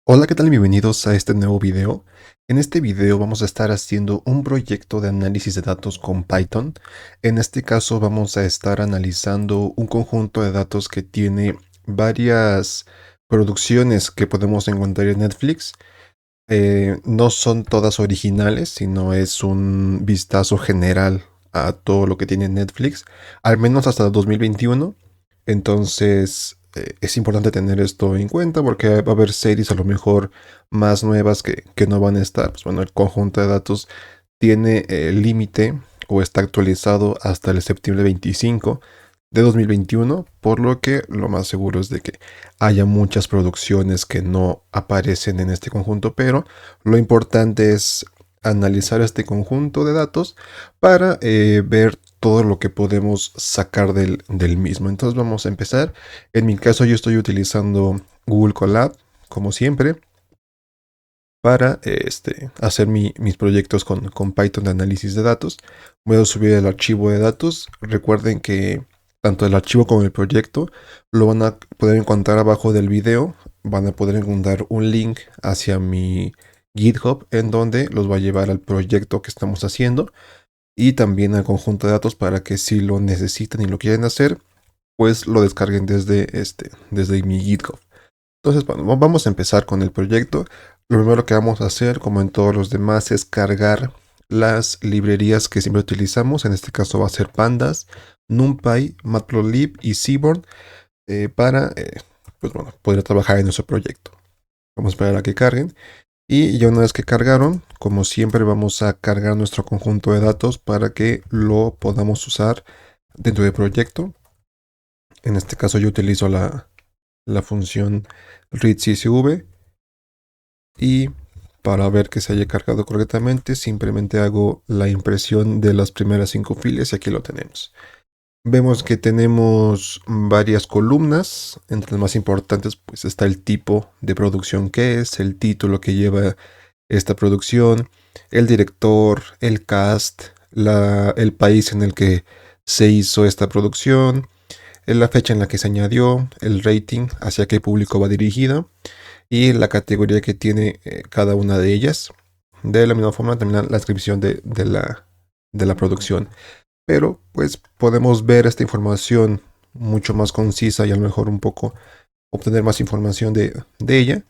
Hola, ¿qué tal? Bienvenidos a este nuevo video. En este video vamos a estar haciendo un proyecto de análisis de datos con Python. En este caso vamos a estar analizando un conjunto de datos que tiene varias producciones que podemos encontrar en Netflix. No son todas originales, sino es un vistazo general a todo lo que tiene Netflix, al menos hasta 2021. Entonces, es importante tener esto en cuenta porque va a haber series a lo mejor más nuevas que no van a estar. Pues bueno, el conjunto de datos tiene límite o está actualizado hasta el septiembre 25 de 2021, por lo que lo más seguro es de que haya muchas producciones que no aparecen en este conjunto, pero lo importante es analizar este conjunto de datos para ver todo lo que podemos sacar del mismo. Entonces vamos a empezar. En mi caso yo estoy utilizando Google Colab, como siempre, para hacer mis proyectos con Python de análisis de datos. Voy a subir el archivo de datos. Recuerden que tanto el archivo como el proyecto lo van a poder encontrar abajo del video. Van a poder encontrar un link hacia mi GitHub en donde los va a llevar al proyecto que estamos haciendo y también al conjunto de datos para que si lo necesitan y lo quieren hacer, pues lo descarguen desde mi GitHub. Entonces, bueno, vamos a empezar con el proyecto. Lo primero que vamos a hacer, como en todos los demás, es cargar las librerías que siempre utilizamos. En este caso va a ser Pandas, NumPy, Matplotlib y Seaborn para pues bueno, poder trabajar en nuestro proyecto. Vamos a esperar a que carguen. Y ya una vez que cargaron, como siempre, vamos a cargar nuestro conjunto de datos para que lo podamos usar dentro del proyecto. En este caso yo utilizo la función readCSV. Y para ver que se haya cargado correctamente, simplemente hago la impresión de las primeras 5 filas y aquí lo tenemos. Vemos que tenemos varias columnas. Entre las más importantes, pues está el tipo de producción que es, el título que lleva esta producción, el director, el cast, el país en el que se hizo esta producción, la fecha en la que se añadió, el rating, hacia qué público va dirigida y la categoría que tiene cada una de ellas. De la misma forma también la descripción de la producción. Pero pues podemos ver esta información mucho más concisa y a lo mejor un poco obtener más información de ella.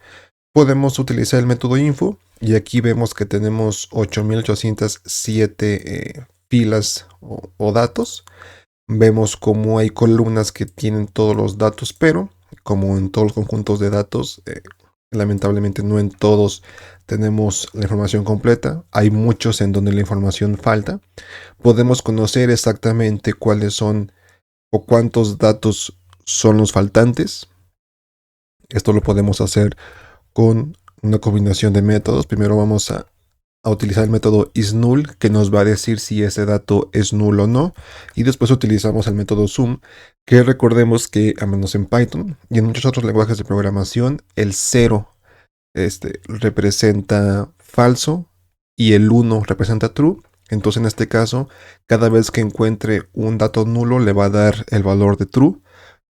Podemos utilizar el método info y aquí vemos que tenemos 8807 filas o datos. Vemos cómo hay columnas que tienen todos los datos, pero como en todos los conjuntos de datos, lamentablemente no en todos tenemos la información completa. Hay muchos en donde la información falta. Podemos conocer exactamente cuáles son o cuántos datos son los faltantes. Esto lo podemos hacer con una combinación de métodos. Primero vamos a utilizar el método isNull, que nos va a decir si ese dato es null o no. Y después utilizamos el método sum, que recordemos que, al menos en Python y en muchos otros lenguajes de programación, el 0 representa falso y el 1 representa true. Entonces, en este caso, cada vez que encuentre un dato nulo, le va a dar el valor de true.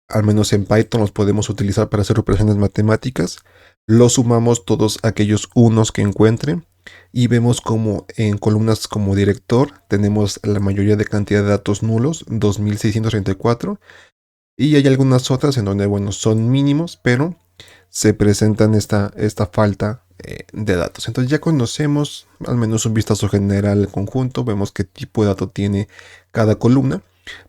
Al menos en Python los podemos utilizar para hacer operaciones matemáticas. Los sumamos todos aquellos unos que encuentre y vemos como en columnas como director tenemos la mayoría de cantidad de datos nulos, 2634, y hay algunas otras en donde, bueno, son mínimos, pero se presentan esta falta de datos. Entonces ya conocemos al menos un vistazo general al conjunto, vemos qué tipo de dato tiene cada columna,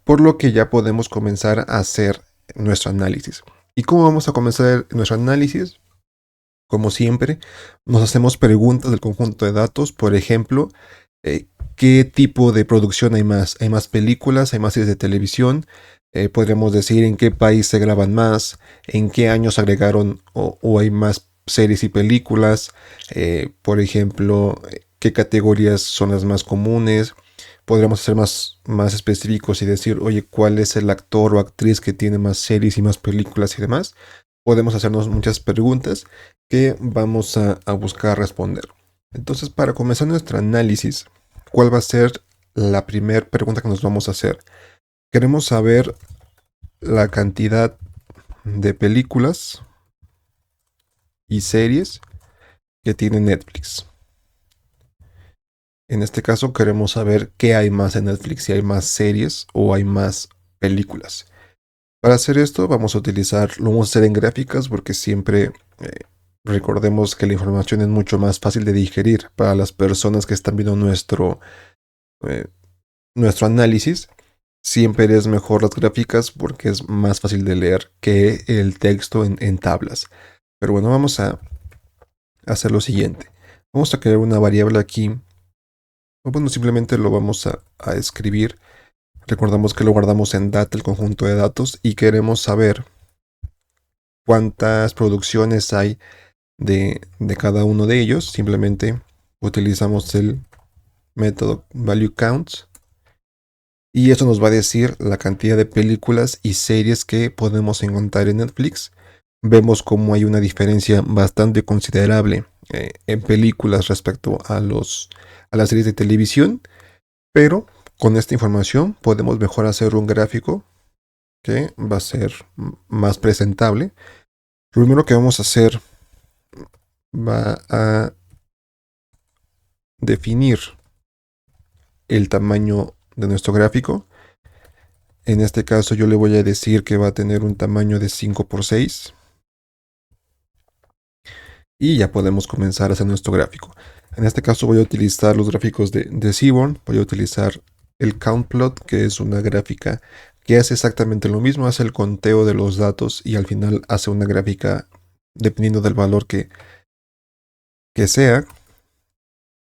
por lo que ya podemos comenzar a hacer nuestro análisis. ¿Y cómo vamos a comenzar nuestro análisis? Como siempre, nos hacemos preguntas del conjunto de datos, por ejemplo, eh, ¿qué tipo de producción hay más? ¿Hay más películas? ¿Hay más series de televisión? Podríamos decir en qué país se graban más, en qué años agregaron o hay más series y películas, por ejemplo, qué categorías son las más comunes. Podríamos ser más específicos y decir, oye, ¿cuál es el actor o actriz que tiene más series y más películas y demás? Podemos hacernos muchas preguntas que vamos a buscar responder. Entonces, para comenzar nuestro análisis, ¿cuál va a ser la primera pregunta que nos vamos a hacer? Queremos saber la cantidad de películas y series que tiene Netflix. En este caso queremos saber qué hay más en Netflix, si hay más series o hay más películas. Para hacer esto vamos a utilizar, lo vamos a hacer en gráficas porque siempre recordemos que la información es mucho más fácil de digerir para las personas que están viendo eh, nuestro análisis. Siempre es mejor las gráficas porque es más fácil de leer que el texto en tablas. Pero bueno, vamos a hacer lo siguiente. Vamos a crear una variable aquí. O bueno, simplemente lo vamos a escribir. Recordamos que lo guardamos en data, el conjunto de datos, y queremos saber cuántas producciones hay de cada uno de ellos. Simplemente utilizamos el método value counts y eso nos va a decir la cantidad de películas y series que podemos encontrar en Netflix. Vemos como hay una diferencia bastante considerable en películas respecto a las series de televisión, pero con esta información podemos mejor hacer un gráfico que va a ser más presentable. Lo primero que vamos a hacer va a definir el tamaño de nuestro gráfico. En este caso yo le voy a decir que va a tener un tamaño de 5 por 6 y ya podemos comenzar a hacer nuestro gráfico. En este caso voy a utilizar los gráficos de Seaborn, voy a utilizar el count plot, que es una gráfica que hace exactamente lo mismo, hace el conteo de los datos y al final hace una gráfica dependiendo del valor que sea.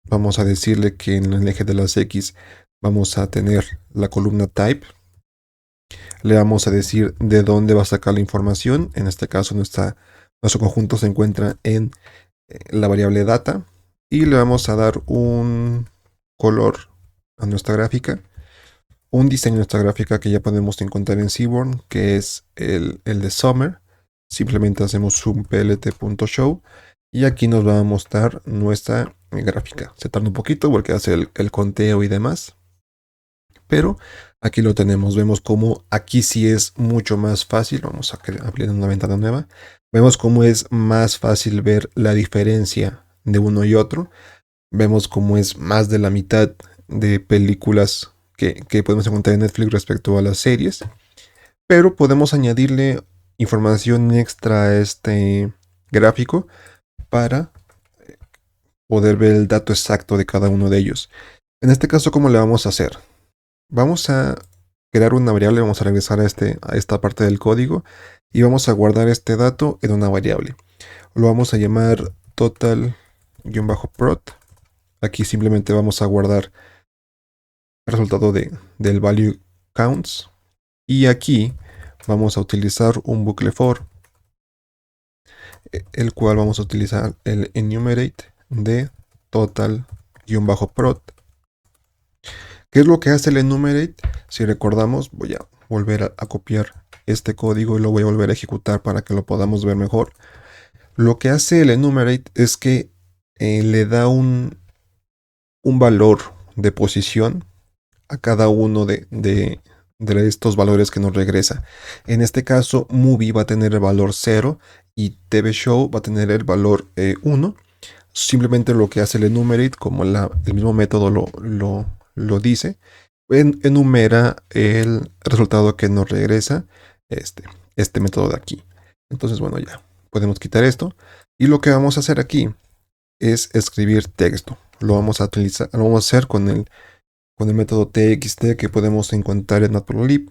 Vamos a decirle que en el eje de las X vamos a tener la columna type. Le vamos a decir de dónde va a sacar la información. En este caso nuestro conjunto se encuentra en la variable data. Y le vamos a dar un color a nuestra gráfica. Un diseño de nuestra gráfica que ya podemos encontrar en Seaborn, que es el de Summer. Simplemente hacemos zoom plt.show y aquí nos va a mostrar nuestra gráfica. Se tarda un poquito porque hace el conteo y demás, pero aquí lo tenemos. Vemos cómo aquí sí es mucho más fácil. Vamos a abrir una ventana nueva. Vemos cómo es más fácil ver la diferencia de uno y otro. Vemos cómo es más de la mitad de películas que podemos encontrar en Netflix respecto a las series, pero podemos añadirle información extra a este gráfico para poder ver el dato exacto de cada uno de ellos. En este caso, ¿cómo le vamos a hacer? Vamos a crear una variable, vamos a regresar a esta parte del código y vamos a guardar este dato en una variable. Lo vamos a llamar total-prot. Aquí simplemente vamos a guardar el resultado del value counts y aquí vamos a utilizar un bucle for, el cual vamos a utilizar el enumerate de total-prot. ¿Qué es lo que hace el enumerate? Si recordamos, voy a volver a copiar este código y lo voy a volver a ejecutar para que lo podamos ver mejor. Lo que hace el enumerate es que le da un valor de posición a cada uno de estos valores que nos regresa. En este caso, movie va a tener el valor 0 y TV show va a tener el valor 1. Simplemente lo que hace el enumerate, como el mismo método lo dice, enumera el resultado que nos regresa este método de aquí. Entonces, bueno, ya podemos quitar esto. Y lo que vamos a hacer aquí es escribir texto. Lo vamos a utilizar, lo vamos a hacer con el método txt que podemos encontrar en Matplotlib.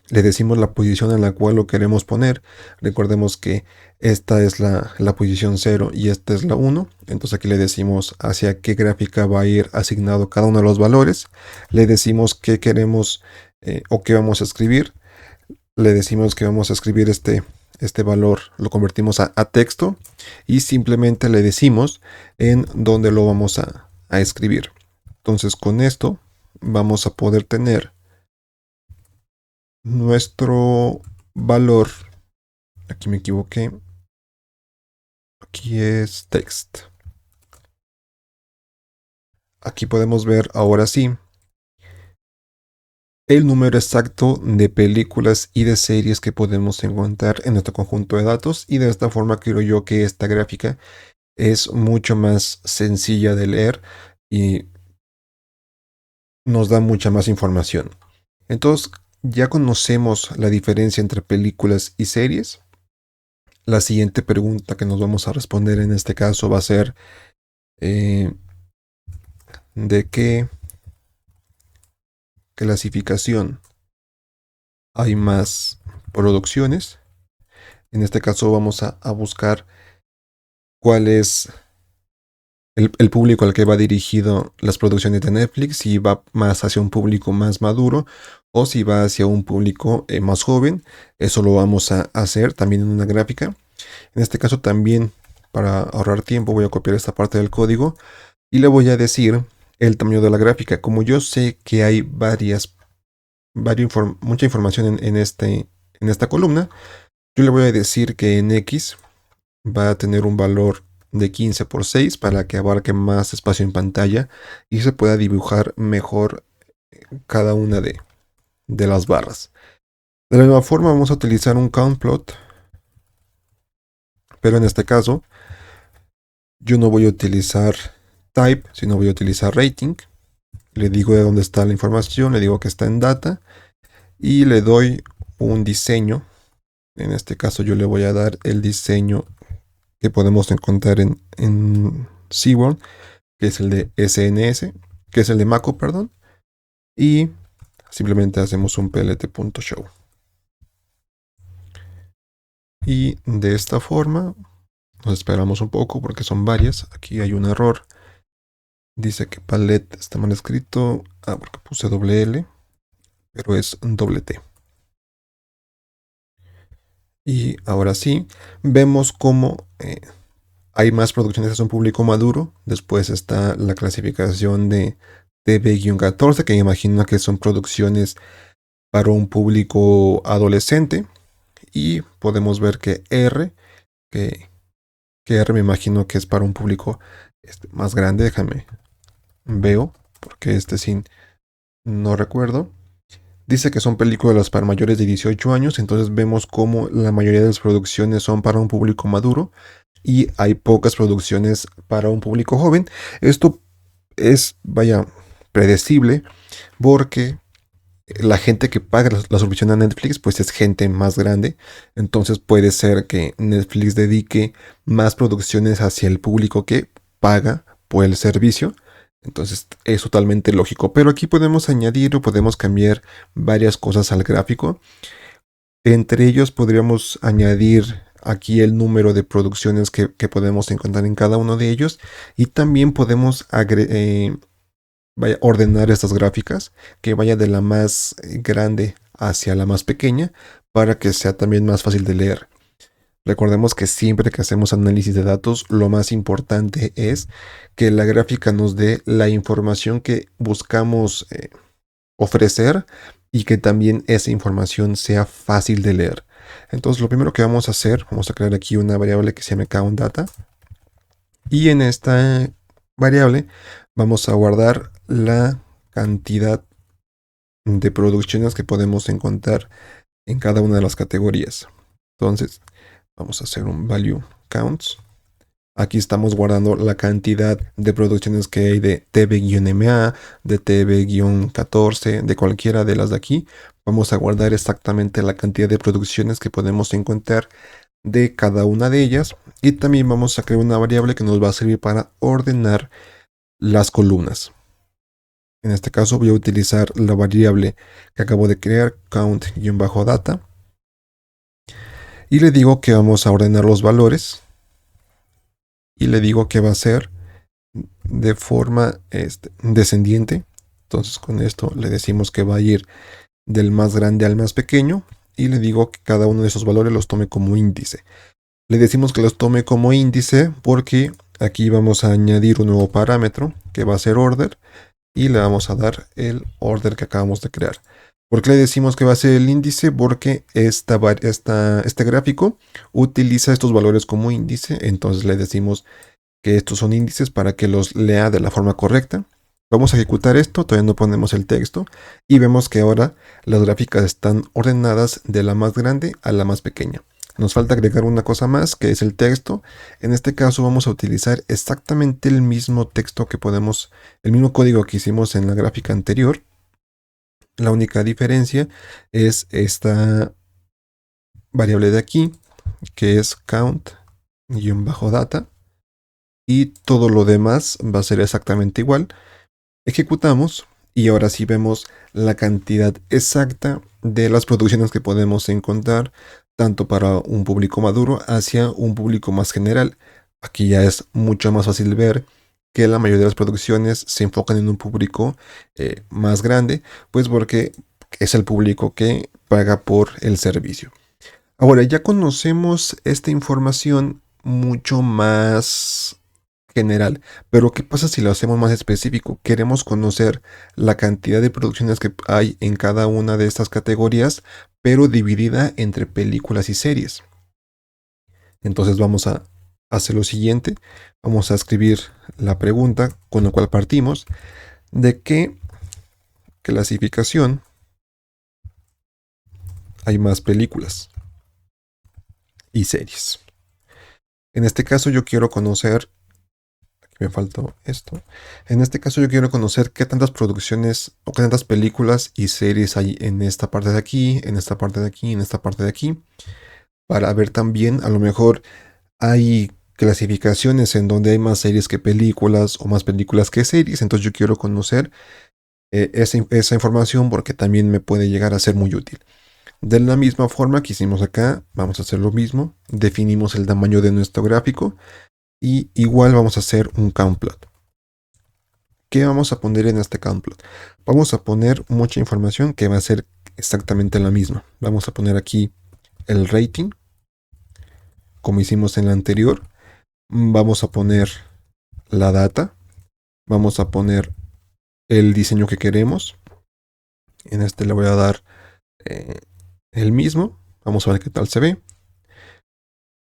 Le decimos la posición en la cual lo queremos poner. Recordemos que esta es la posición 0 y esta es la 1. Entonces aquí le decimos hacia qué gráfica va a ir asignado cada uno de los valores. Le decimos qué queremos o qué vamos a escribir. Le decimos que vamos a escribir este valor, lo convertimos a texto y simplemente le decimos en dónde lo vamos a escribir. Entonces con esto vamos a poder tener nuestro valor. Aquí me equivoqué. Aquí es text. Aquí podemos ver ahora sí el número exacto de películas y de series que podemos encontrar en nuestro conjunto de datos, y de esta forma creo yo que esta gráfica es mucho más sencilla de leer y nos da mucha más información. Entonces, ya conocemos la diferencia entre películas y series. La siguiente pregunta que nos vamos a responder en este caso va a ser eh, ¿de qué clasificación hay más producciones? En este caso vamos a buscar cuál es el público al que va dirigido las producciones de Netflix, si va más hacia un público más maduro o si va hacia un público más joven. Eso lo vamos a hacer también en una gráfica. En este caso también, para ahorrar tiempo, voy a copiar esta parte del código y le voy a decir el tamaño de la gráfica. Como yo sé que hay mucha información en esta columna, yo le voy a decir que en X va a tener un valor de 15 por 6 para que abarque más espacio en pantalla y se pueda dibujar mejor cada una de las barras. De la misma forma vamos a utilizar un count plot, pero en este caso yo no voy a utilizar type, sino voy a utilizar rating. Le digo de dónde está la información, le digo que está en data y le doy un diseño. En este caso yo le voy a dar el diseño que podemos encontrar en Seaworld, que es el de SNS, que es el de Mako, perdón, y simplemente hacemos un plt.show. Y de esta forma nos esperamos un poco porque son varias. Aquí hay un error. Dice que palette está mal escrito. Porque puse doble L, pero es doble T. Y ahora sí, vemos cómo hay más producciones hacia un público maduro. Después está la clasificación de TB-14, que imagino que son producciones para un público adolescente. Y podemos ver que que, que R me imagino que es para un público más grande. Déjame, veo, porque sí no recuerdo. Dice que son películas para mayores de 18 años, entonces vemos cómo la mayoría de las producciones son para un público maduro y hay pocas producciones para un público joven. Esto es, vaya, predecible porque la gente que paga la suscripción a Netflix pues es gente más grande, entonces puede ser que Netflix dedique más producciones hacia el público que paga por el servicio. Entonces es totalmente lógico, pero aquí podemos añadir o podemos cambiar varias cosas al gráfico. Entre ellos podríamos añadir aquí el número de producciones que podemos encontrar en cada uno de ellos, y también podemos ordenar estas gráficas, que vaya de la más grande hacia la más pequeña para que sea también más fácil de leer. Recordemos que siempre que hacemos análisis de datos, lo más importante es que la gráfica nos dé la información que buscamos ofrecer y que también esa información sea fácil de leer. Entonces, lo primero que vamos a hacer, vamos a crear aquí una variable que se llama countData, y en esta variable vamos a guardar la cantidad de producciones que podemos encontrar en cada una de las categorías. Entonces, vamos a hacer un value counts. Aquí estamos guardando la cantidad de producciones que hay de TB-MA, de TB-14, de cualquiera de las de aquí. Vamos a guardar exactamente la cantidad de producciones que podemos encontrar de cada una de ellas. Y también vamos a crear una variable que nos va a servir para ordenar las columnas. En este caso voy a utilizar la variable que acabo de crear, count-data. Y le digo que vamos a ordenar los valores. Y le digo que va a ser de forma descendiente. Entonces con esto le decimos que va a ir del más grande al más pequeño. Y le digo que cada uno de esos valores los tome como índice. Le decimos que los tome como índice porque aquí vamos a añadir un nuevo parámetro que va a ser order. Y le vamos a dar el order que acabamos de crear. ¿Por qué le decimos que va a ser el índice? Porque este gráfico utiliza estos valores como índice. Entonces le decimos que estos son índices para que los lea de la forma correcta. Vamos a ejecutar esto, todavía no ponemos el texto y vemos que ahora las gráficas están ordenadas de la más grande a la más pequeña. Nos falta agregar una cosa más, que es el texto. En este caso vamos a utilizar exactamente el mismo texto que podemos, el mismo código que hicimos en la gráfica anterior. La única diferencia es esta variable de aquí, que es count-data, y todo lo demás va a ser exactamente igual. Ejecutamos y ahora sí vemos la cantidad exacta de las producciones que podemos encontrar, tanto para un público maduro hacia un público más general. Aquí ya es mucho más fácil ver que la mayoría de las producciones se enfocan en un público más grande, pues porque es el público que paga por el servicio. Ahora ya conocemos esta información mucho más general, pero ¿qué pasa si lo hacemos más específico? Queremos conocer la cantidad de producciones que hay en cada una de estas categorías, pero dividida entre películas y series. Entonces vamos a hacer lo siguiente, vamos a escribir la pregunta con la cual partimos, de qué clasificación hay más películas y series. En este caso yo quiero conocer, me faltó esto. En este caso yo quiero conocer qué tantas producciones o qué tantas películas y series hay en esta parte de aquí, en esta parte de aquí, en esta parte de aquí. Para ver también, a lo mejor hay clasificaciones en donde hay más series que películas o más películas que series. Entonces yo quiero conocer esa información porque también me puede llegar a ser muy útil. De la misma forma que hicimos acá, vamos a hacer lo mismo. Definimos el tamaño de nuestro gráfico y igual vamos a hacer un count plot. ¿Qué vamos a poner en este count plot? Vamos a poner mucha información que va a ser exactamente la misma. Vamos a poner aquí el rating, como hicimos en la anterior. Vamos a poner la data. Vamos a poner el diseño que queremos. En este le voy a dar el mismo. Vamos a ver qué tal se ve.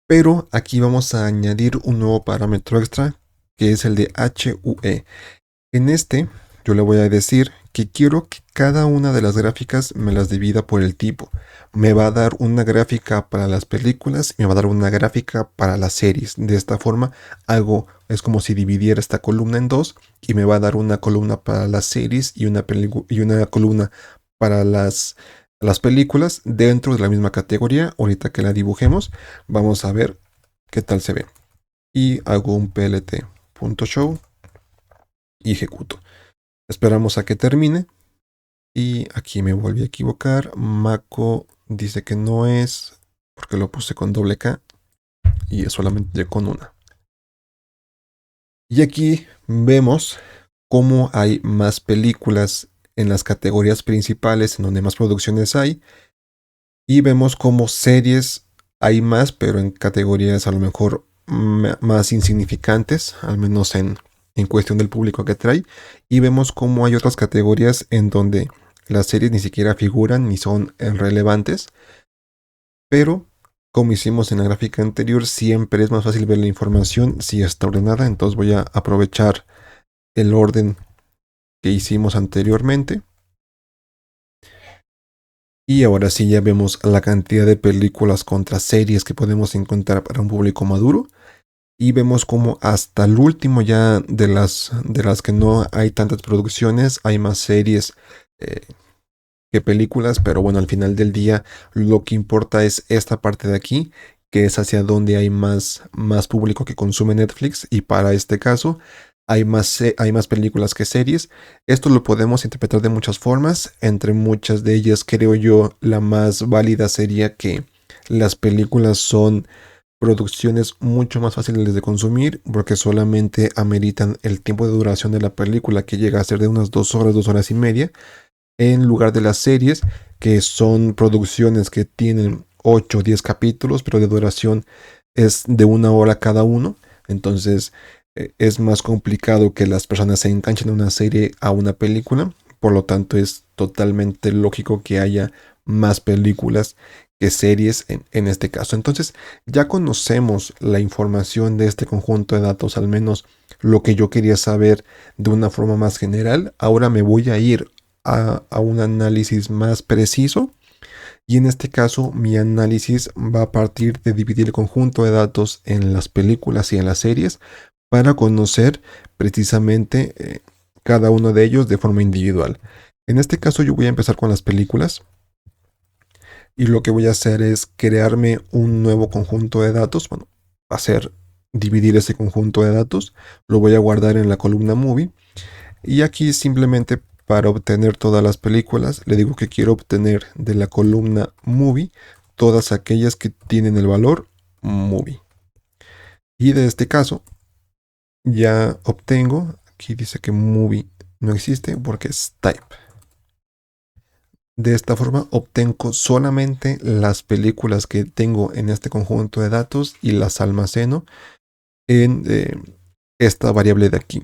Pero aquí vamos a añadir un nuevo parámetro extra, que es el de HUE. En este, yo le voy a decir que quiero que cada una de las gráficas me las divida por el tipo. Me va a dar una gráfica para las películas y me va a dar una gráfica para las series. De esta forma, es como si dividiera esta columna en dos y me va a dar una columna para las series y una columna para las películas dentro de la misma categoría. Ahorita que la dibujemos, vamos a ver qué tal se ve. Y hago un plt.show y ejecuto. Esperamos a que termine. Y aquí me volví a equivocar. Mako dice que no es porque lo puse con doble K y es solamente con una. Y aquí vemos cómo hay más películas en las categorías principales, en donde más producciones hay. Y vemos cómo series hay más, pero en categorías a lo mejor más insignificantes, al menos en cuestión del público que trae. Y vemos cómo hay otras categorías en donde las series ni siquiera figuran ni son relevantes. Pero como hicimos en la gráfica anterior, siempre es más fácil ver la información si está ordenada. Entonces voy a aprovechar el orden que hicimos anteriormente. Y ahora sí ya vemos la cantidad de películas contra series que podemos encontrar para un público maduro. Y vemos como hasta el último ya de las que no hay tantas producciones, hay más series que películas. Pero bueno, al final del día lo que importa es esta parte de aquí, que es hacia donde hay más público que consume Netflix. Y para este caso hay más películas que series. Esto lo podemos interpretar de muchas formas. Entre muchas de ellas, creo yo, la más válida sería que las películas son producciones mucho más fáciles de consumir porque solamente ameritan el tiempo de duración de la película, que llega a ser de unas 2 horas, 2 horas y media, en lugar de las series, que son producciones que tienen 8 o 10 capítulos, pero de duración es de 1 hora cada uno. Entonces es más complicado que las personas se enganchen a una serie a una película, Por lo tanto, es totalmente lógico que haya más películas que series en este caso. Entonces, ya conocemos la información de este conjunto de datos, al menos lo que yo quería saber de una forma más general. Ahora me voy a ir a un análisis más preciso. Y en este caso, mi análisis va a partir de dividir el conjunto de datos en las películas y en las series para conocer precisamente cada uno de ellos de forma individual. En este caso, yo voy a empezar con las películas y lo que voy a hacer es crearme un nuevo conjunto de datos. Bueno, hacer dividir ese conjunto de datos, lo voy a guardar en la columna movie y aquí simplemente para obtener todas las películas, le digo que quiero obtener de la columna movie todas aquellas que tienen el valor movie. Y de este caso, ya obtengo, aquí dice que movie no existe porque es type. De esta forma obtengo solamente las películas que tengo en este conjunto de datos y las almaceno en esta variable de aquí.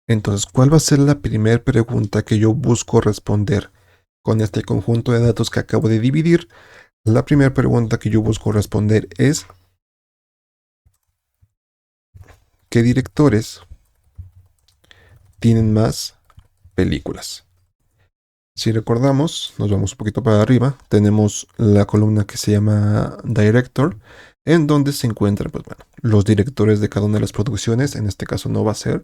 Entonces, ¿cuál va a ser la primera pregunta que yo busco responder con este conjunto de datos que acabo de dividir? La primera pregunta que yo busco responder es ¿qué directores tienen más películas? Si recordamos, nos vamos un poquito para arriba, tenemos la columna que se llama Director, en donde se encuentran pues, bueno, los directores de cada una de las producciones. En este caso no va a ser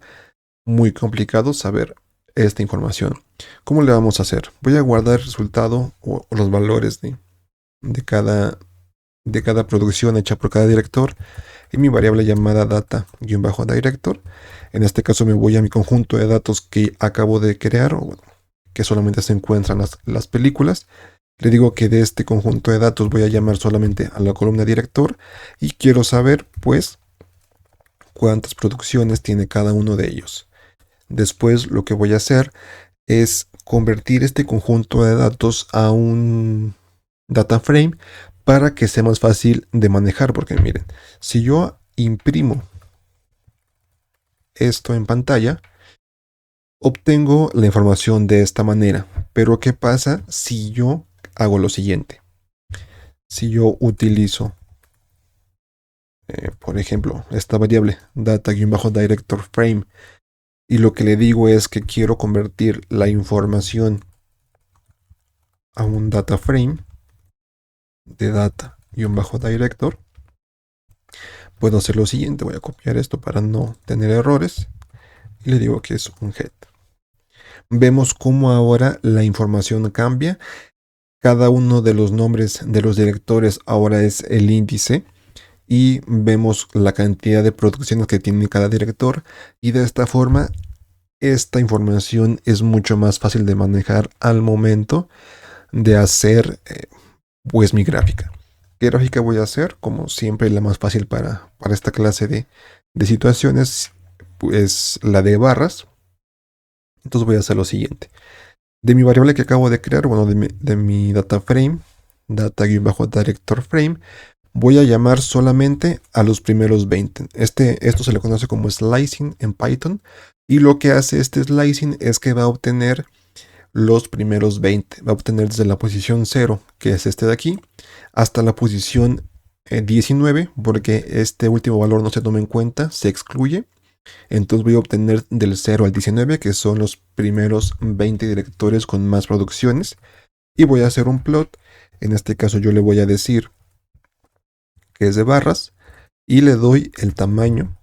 muy complicado saber esta información. ¿Cómo le vamos a hacer? Voy a guardar el resultado o los valores de cada producción hecha por cada director en mi variable llamada data-director. En este caso me voy a mi conjunto de datos que acabo de crear, o que solamente se encuentran las películas. Le digo que de este conjunto de datos voy a llamar solamente a la columna director y quiero saber pues cuántas producciones tiene cada uno de ellos. Después lo que voy a hacer es convertir este conjunto de datos a un data frame para que sea más fácil de manejar, porque miren, si yo imprimo esto en pantalla, obtengo la información de esta manera. Pero ¿qué pasa si yo hago lo siguiente? Si yo utilizo, por ejemplo, esta variable data-director frame y lo que le digo es que quiero convertir la información a un data frame de data-director, puedo hacer lo siguiente. Voy a copiar esto para no tener errores y le digo que es un head. Vemos cómo ahora la información cambia. Cada uno de los nombres de los directores ahora es el índice y vemos la cantidad de producciones que tiene cada director, y de esta forma esta información es mucho más fácil de manejar al momento de hacer pues mi gráfica. ¿Qué gráfica voy a hacer? Como siempre, la más fácil para esta clase de situaciones, pues la de barras. Entonces voy a hacer lo siguiente. De mi variable que acabo de crear, bueno, de mi data frame, data-director frame, voy a llamar solamente a los primeros 20. Esto se le conoce como slicing en Python. Y lo que hace este slicing es que va a obtener los primeros 20. Va a obtener desde la posición 0, que es este de aquí, hasta la posición 19, porque este último valor no se toma en cuenta, se excluye. Entonces voy a obtener del 0 al 19, que son los primeros 20 directores con más producciones. Y voy a hacer un plot. En este caso yo le voy a decir que es de barras y le doy el tamaño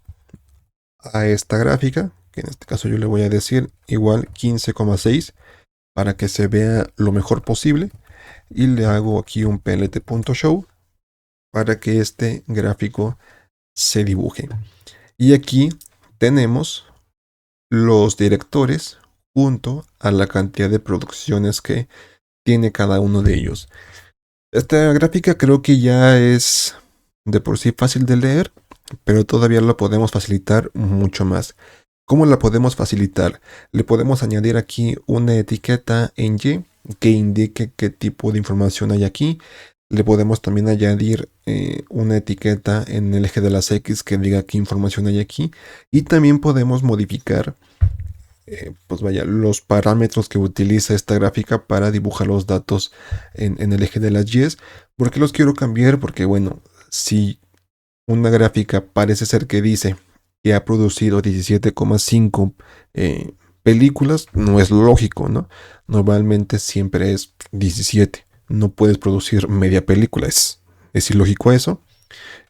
a esta gráfica, que en este caso yo le voy a decir igual 15,6 para que se vea lo mejor posible, y le hago aquí un plt.show para que este gráfico se dibuje. Y aquí tenemos los directores junto a la cantidad de producciones que tiene cada uno de ellos. Esta gráfica creo que ya es de por sí fácil de leer, pero todavía lo podemos facilitar mucho más. ¿Cómo la podemos facilitar? Le podemos añadir aquí una etiqueta en Y que indique qué tipo de información hay aquí. Le podemos también añadir una etiqueta en el eje de las X que diga qué información hay aquí. Y también podemos modificar pues vaya, los parámetros que utiliza esta gráfica para dibujar los datos en el eje de las Y. ¿Por qué los quiero cambiar? Porque bueno, si una gráfica parece ser que dice que ha producido 17,5 películas, no es lógico, ¿no? Normalmente siempre es 17. No puedes producir media película, es ilógico eso.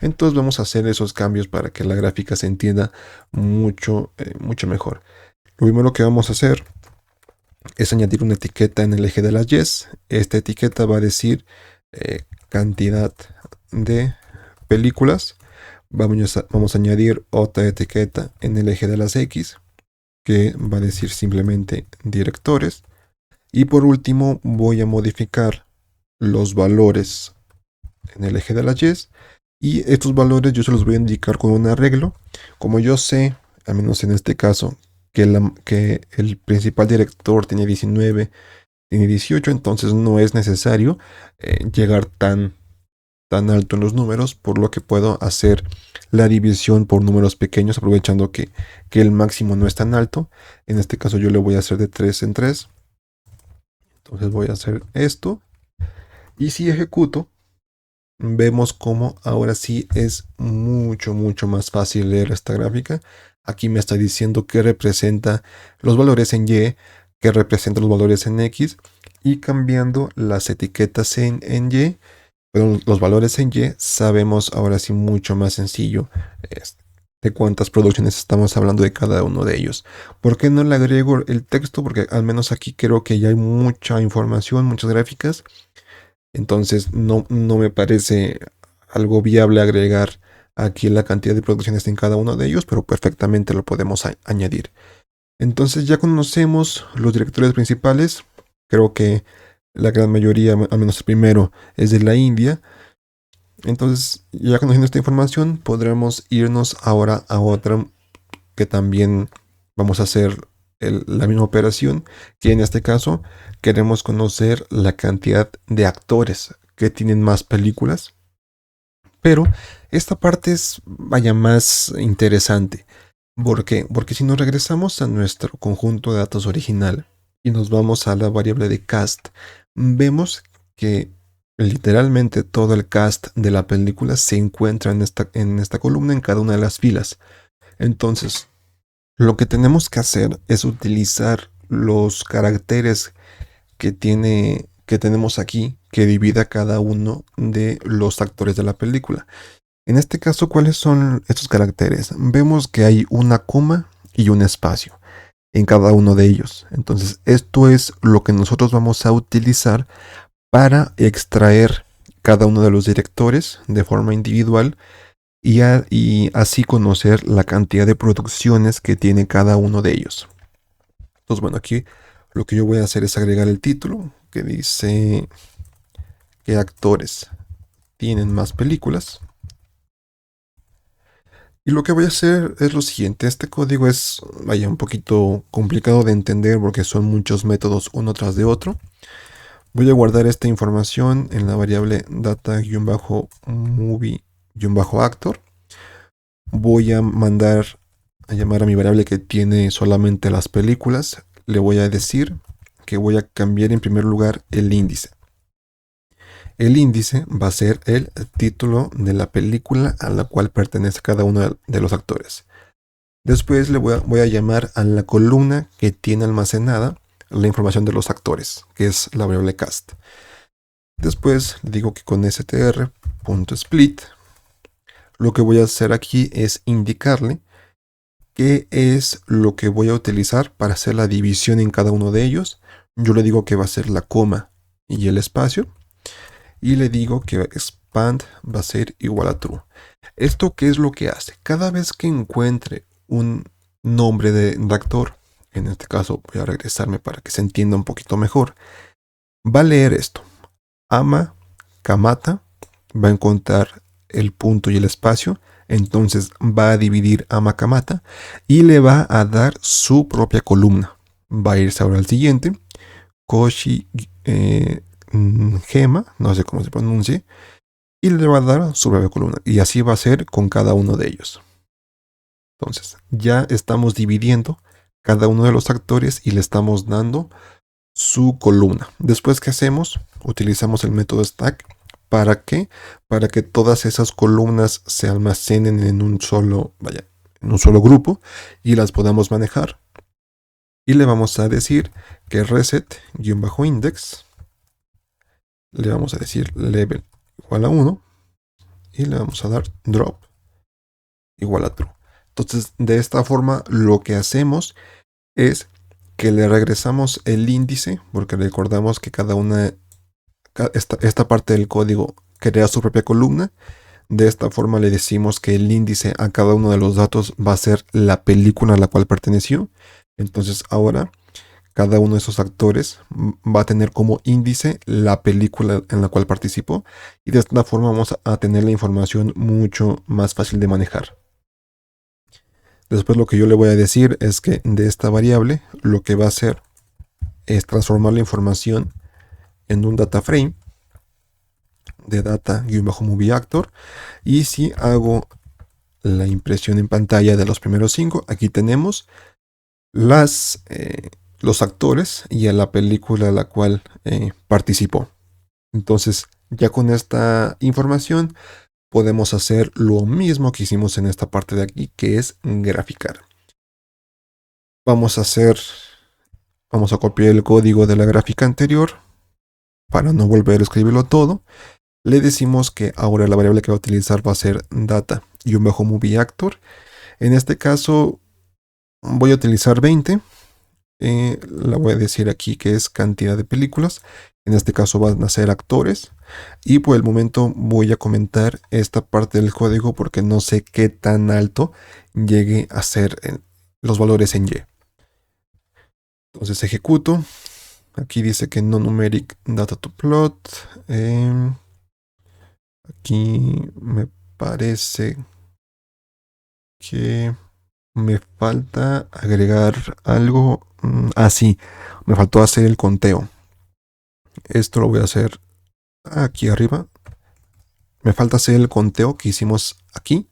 Entonces vamos a hacer esos cambios para que la gráfica se entienda mucho mejor. Lo primero que vamos a hacer es añadir una etiqueta en el eje de las Y. Esta etiqueta va a decir cantidad de películas. Vamos a añadir otra etiqueta en el eje de las X, que va a decir simplemente directores. Y por último voy a modificar los valores en el eje de las Y. Y estos valores yo se los voy a indicar con un arreglo. Como yo sé, al menos en este caso, que el principal director tiene 19, tiene 18, entonces no es necesario llegar tan alto en los números, por lo que puedo hacer la división por números pequeños, aprovechando que el máximo no es tan alto. En este caso yo le voy a hacer de 3 en 3. Entonces voy a hacer esto. Y si ejecuto, vemos cómo ahora sí es mucho más fácil leer esta gráfica. Aquí me está diciendo que representa los valores en Y, que representa los valores en X, y cambiando las etiquetas en Y, pero los valores en Y, sabemos ahora sí mucho más sencillo de cuántas producciones estamos hablando de cada uno de ellos. ¿Por qué no le agrego el texto? Porque al menos aquí creo que ya hay mucha información, muchas gráficas. Entonces no me parece algo viable agregar aquí la cantidad de producciones en cada uno de ellos, pero perfectamente lo podemos añadir. Entonces ya conocemos los directores principales. Creo que la gran mayoría, al menos el primero, es de la India. Entonces, ya conociendo esta información, podremos irnos ahora a otra que también vamos a hacer la misma operación, que en este caso queremos conocer la cantidad de actores que tienen más películas. Pero esta parte es, vaya, más interesante. ¿Por qué? Porque si nos regresamos a nuestro conjunto de datos original y nos vamos a la variable de cast, vemos que literalmente todo el cast de la película se encuentra en esta columna en cada una de las filas. Entonces, lo que tenemos que hacer es utilizar los caracteres que tenemos aquí, que divida cada uno de los actores de la película. En este caso, ¿cuáles son estos caracteres? Vemos que hay una coma y un espacio en cada uno de ellos. Entonces, esto es lo que nosotros vamos a utilizar para extraer cada uno de los directores de forma individual y así conocer la cantidad de producciones que tiene cada uno de ellos. Entonces, bueno, aquí lo que yo voy a hacer es agregar el título que dice qué actores tienen más películas. Y lo que voy a hacer es lo siguiente. Este código es, vaya, un poquito complicado de entender porque son muchos métodos uno tras de otro. Voy a guardar esta información en la variable data-movie-actor. Voy a mandar a llamar a mi variable que tiene solamente las películas. Le voy a decir que voy a cambiar en primer lugar el índice. El índice va a ser el título de la película a la cual pertenece cada uno de los actores. Después le voy a llamar a la columna que tiene almacenada la información de los actores, que es la variable cast. Después le digo que con str.split lo que voy a hacer aquí es indicarle qué es lo que voy a utilizar para hacer la división en cada uno de ellos. Yo le digo que va a ser la coma y el espacio. Y le digo que expand va a ser igual a true. ¿Esto qué es lo que hace? Cada vez que encuentre un nombre de actor, en este caso voy a regresarme para que se entienda un poquito mejor, va a leer esto. Ama, Kamata, va a encontrar el punto y el espacio, entonces va a dividir Ama Kamata y le va a dar su propia columna. Va a irse ahora al siguiente, Koshi Gema, no sé cómo se pronuncie, y le va a dar su breve columna. Y así va a ser con cada uno de ellos. Entonces, ya estamos dividiendo cada uno de los actores y le estamos dando su columna. Después, ¿qué hacemos? Utilizamos el método stack. ¿Para qué? Para que todas esas columnas se almacenen en un solo, vaya, en un solo grupo y las podamos manejar. Y le vamos a decir que reset-index, le vamos a decir level igual a 1 y le vamos a dar drop igual a true. Entonces, de esta forma, lo que hacemos es que le regresamos el índice, porque recordamos que cada una, esta parte del código crea su propia columna. De esta forma le decimos que el índice a cada uno de los datos va a ser la película a la cual perteneció. Entonces ahora cada uno de esos actores va a tener como índice la película en la cual participó. Y de esta forma vamos a tener la información mucho más fácil de manejar. Después lo que yo le voy a decir es que de esta variable lo que va a hacer es transformar la información en un data frame de data-movie actor. Y si hago la impresión en pantalla de los primeros 5, aquí tenemos los actores y a la película a la cual participó. Entonces, ya con esta información podemos hacer lo mismo que hicimos en esta parte de aquí, que es graficar. Vamos a copiar el código de la gráfica anterior para no volver a escribirlo todo. Le decimos que ahora la variable que va a utilizar va a ser data-movie actor. En este caso voy a utilizar 20. La voy a decir aquí que es cantidad de películas. En este caso van a ser actores. Y por el momento voy a comentar esta parte del código porque no sé qué tan alto llegue a ser los valores en Y. Entonces ejecuto. Aquí dice que no numeric data to plot. Aquí me parece que me falta agregar algo. Sí, me faltó hacer el conteo. Esto lo voy a hacer aquí arriba. Me falta hacer el conteo que hicimos aquí.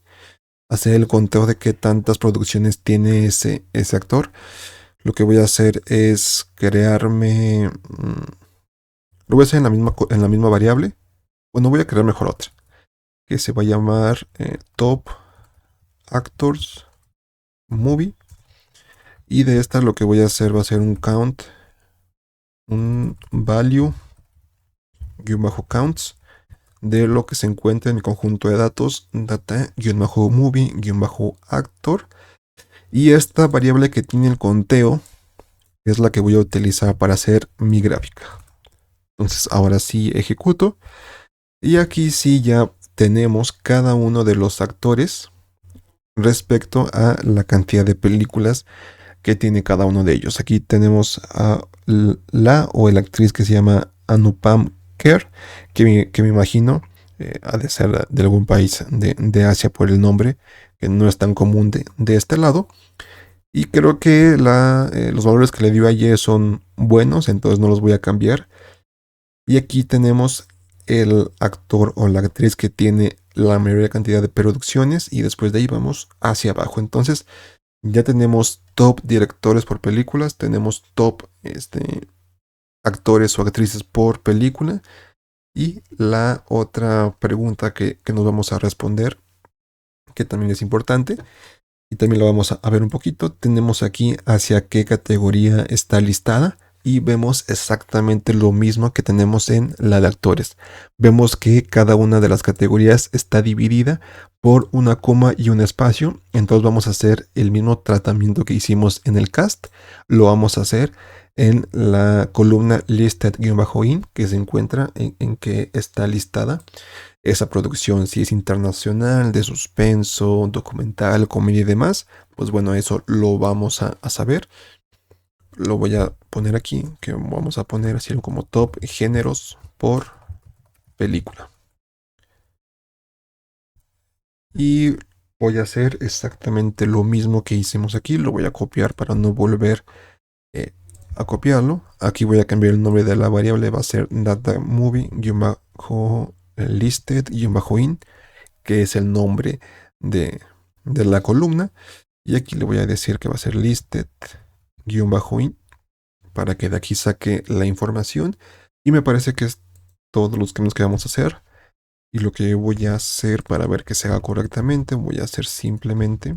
Hacer el conteo de qué tantas producciones tiene ese actor. Lo que voy a hacer es crearme. Lo voy a hacer en la misma variable. Bueno, voy a crear mejor otra. Que se va a llamar Top Actors Movie. Y de esta lo que voy a hacer va a ser un count. Un value-counts de lo que se encuentra en el conjunto de datos data-movie-actor. Y esta variable que tiene el conteo es la que voy a utilizar para hacer mi gráfica. Entonces ahora sí ejecuto. Y aquí sí ya tenemos cada uno de los actores respecto a la cantidad de películas que tiene cada uno de ellos. Aquí tenemos a la o la actriz que se llama Anupam Kher, que me imagino ha de ser de algún país de Asia por el nombre, que no es tan común de este lado. Y creo que los valores que le dio ayer son buenos, entonces no los voy a cambiar. Y aquí tenemos el actor o la actriz que tiene la mayor cantidad de producciones y después de ahí vamos hacia abajo. Entonces ya tenemos top directores por películas, tenemos top actores o actrices por película. Y la otra pregunta que nos vamos a responder, que también es importante, y también lo vamos a ver un poquito, tenemos aquí hacia qué categoría está listada. Y vemos exactamente lo mismo que tenemos en la de actores. Vemos que cada una de las categorías está dividida por una coma y un espacio. Entonces vamos a hacer el mismo tratamiento que hicimos en el cast. Lo vamos a hacer en la columna listed-in, que se encuentra en que está listada esa producción, si es internacional, de suspenso, documental, comedia y demás. Pues bueno, eso lo vamos a saber. Lo voy a poner aquí, que vamos a poner así como top géneros por película. Y voy a hacer exactamente lo mismo que hicimos aquí. Lo voy a copiar para no volver a copiarlo. Aquí voy a cambiar el nombre de la variable. Va a ser data movie-listed-in, que es el nombre de la columna. Y aquí le voy a decir que va a ser listed in para que de aquí saque la información. Y me parece que es todos los cambios que vamos a hacer. Y lo que voy a hacer para ver que se haga correctamente, voy a hacer simplemente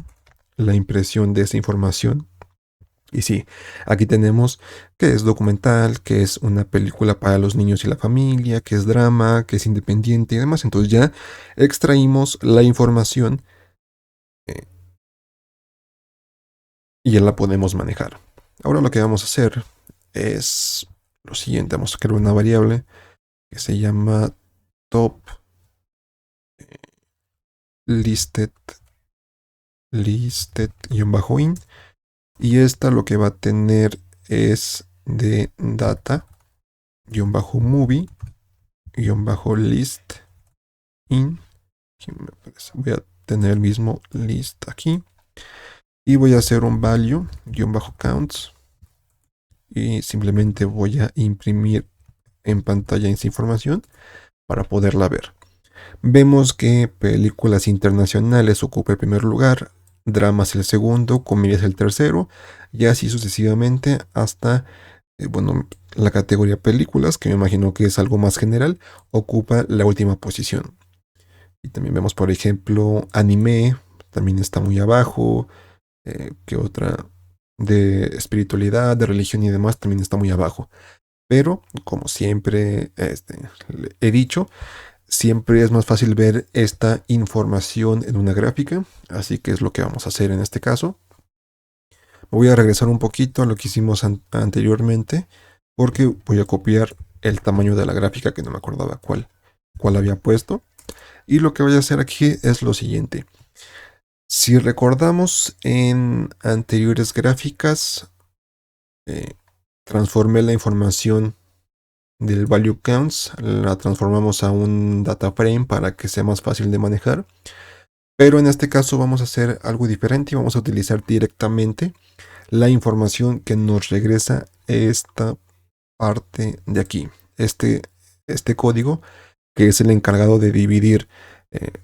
la impresión de esa información. Y sí, aquí tenemos que es documental, que es una película para los niños y la familia, que es drama, que es independiente y demás. Entonces ya extraímos la información eh, y ya la podemos manejar. Ahora lo que vamos a hacer es lo siguiente. Vamos a crear una variable que se llama top listed, listed-in. Y esta lo que va a tener es de data-movie-list in. Voy a tener el mismo list aquí. Y voy a hacer un value-counts. Y simplemente voy a imprimir en pantalla esa información para poderla ver. Vemos que películas internacionales ocupa el primer lugar, dramas el segundo, comedias el tercero, y así sucesivamente hasta, la categoría películas, que me imagino que es algo más general, ocupa la última posición. Y también vemos, por ejemplo, anime, también está muy abajo, que otra de espiritualidad, de religión y demás también está muy abajo. Pero, como siempre he dicho, siempre es más fácil ver esta información en una gráfica, así que es lo que vamos a hacer en este caso. Voy a regresar un poquito a lo que hicimos anteriormente, porque voy a copiar el tamaño de la gráfica que no me acordaba cuál había puesto. Y lo que voy a hacer aquí es lo siguiente. Si recordamos en anteriores gráficas, transformé la información del value counts, la transformamos a un data frame para que sea más fácil de manejar. Pero en este caso vamos a hacer algo diferente y vamos a utilizar directamente la información que nos regresa esta parte de aquí. Este código que es el encargado de dividir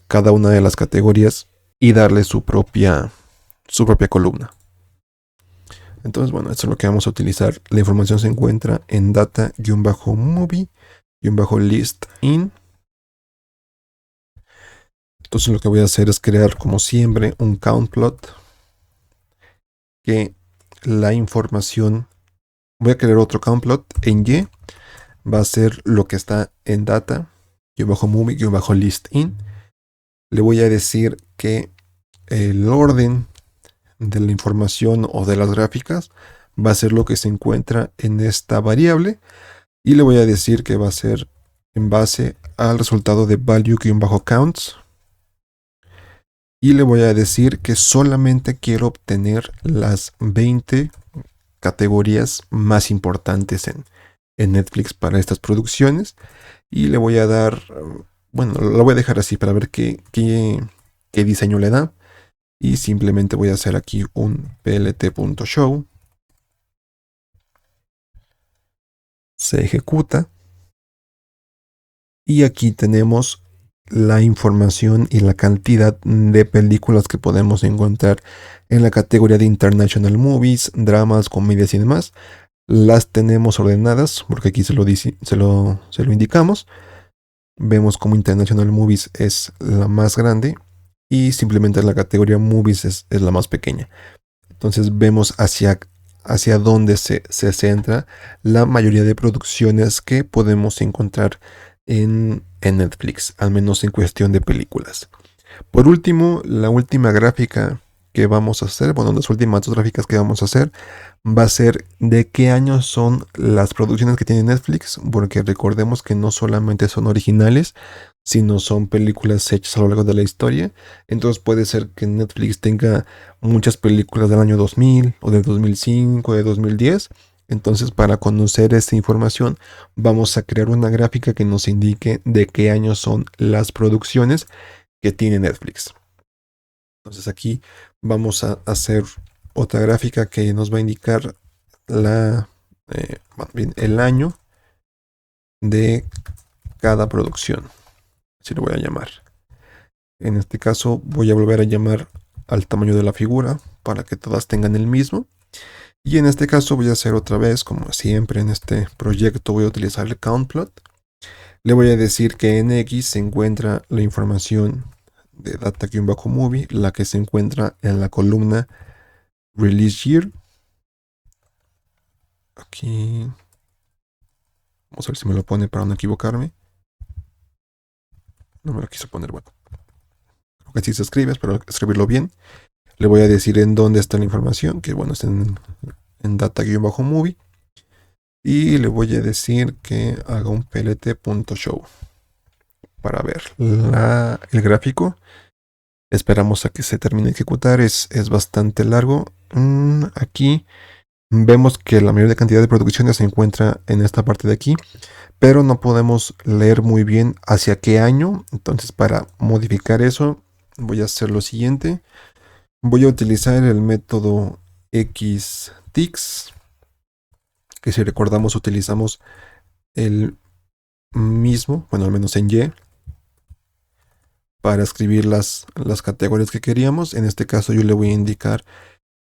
cada una de las categorías y darle su propia columna. Entonces, bueno, esto es lo que vamos a utilizar. La información se encuentra en data-movie-list-in. Entonces lo que voy a hacer es crear, como siempre, un count plot. Que la información... Voy a crear otro count plot en Y. Va a ser lo que está en data-movie-list-in. Le voy a decir que el orden de la información o de las gráficas va a ser lo que se encuentra en esta variable. Y le voy a decir que va a ser en base al resultado de value-counts. Y le voy a decir que solamente quiero obtener las 20 categorías más importantes en Netflix para estas producciones. Y le voy a dar, lo voy a dejar así para ver qué diseño le da. Y simplemente voy a hacer aquí un plt.show. Se ejecuta. Y aquí tenemos la información y la cantidad de películas que podemos encontrar en la categoría de International Movies, dramas, comedias y demás. Las tenemos ordenadas porque aquí se lo indicamos. Vemos como International Movies es la más grande y simplemente la categoría Movies es la más pequeña. Entonces vemos hacia dónde se centra la mayoría de producciones que podemos encontrar en Netflix, al menos en cuestión de películas. Por último, la última gráfica que vamos a hacer, las últimas dos gráficas que vamos a hacer, va a ser de qué años son las producciones que tiene Netflix, porque recordemos que no solamente son originales, sino son películas hechas a lo largo de la historia. Entonces puede ser que Netflix tenga muchas películas del año 2000 o del 2005 o de 2010. Entonces, para conocer esta información, vamos a crear una gráfica que nos indique de qué años son las producciones que tiene Netflix. Entonces aquí vamos a hacer otra gráfica que nos va a indicar el año de cada producción. Así lo voy a llamar. En este caso voy a volver a llamar al tamaño de la figura para que todas tengan el mismo. Y en este caso voy a hacer otra vez, como siempre en este proyecto, voy a utilizar el countplot. Le voy a decir que en X se encuentra la información de data-movie, la que se encuentra en la columna release year. Aquí vamos a ver si me lo pone para no equivocarme. No me lo quiso poner, bueno. Creo que sí se escribe, espero escribirlo bien. Le voy a decir en dónde está la información, que bueno, está en data-movie. Y le voy a decir que haga un plt.show para ver el gráfico. Esperamos a que se termine de ejecutar, es bastante largo. Aquí vemos que la mayor cantidad de producciones se encuentra en esta parte de aquí, pero no podemos leer muy bien hacia qué año. Entonces, para modificar eso, voy a hacer lo siguiente. Voy a utilizar el método xtix, que si recordamos utilizamos el mismo, bueno, al menos en Y, para escribir las categorías que queríamos. En este caso yo le voy a indicar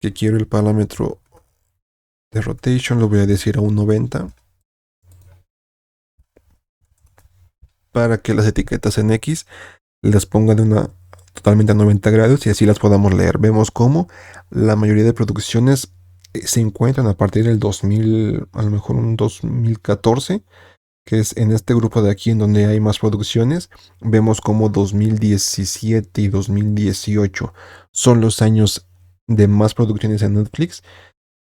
que quiero el parámetro de rotation, lo voy a decir a un 90, para que las etiquetas en X las ponga de una totalmente a 90 grados y así las podamos leer. Vemos cómo la mayoría de producciones se encuentran a partir del 2000, a lo mejor un 2014, que es en este grupo de aquí en donde hay más producciones. Vemos como 2017 y 2018 son los años de más producciones en Netflix.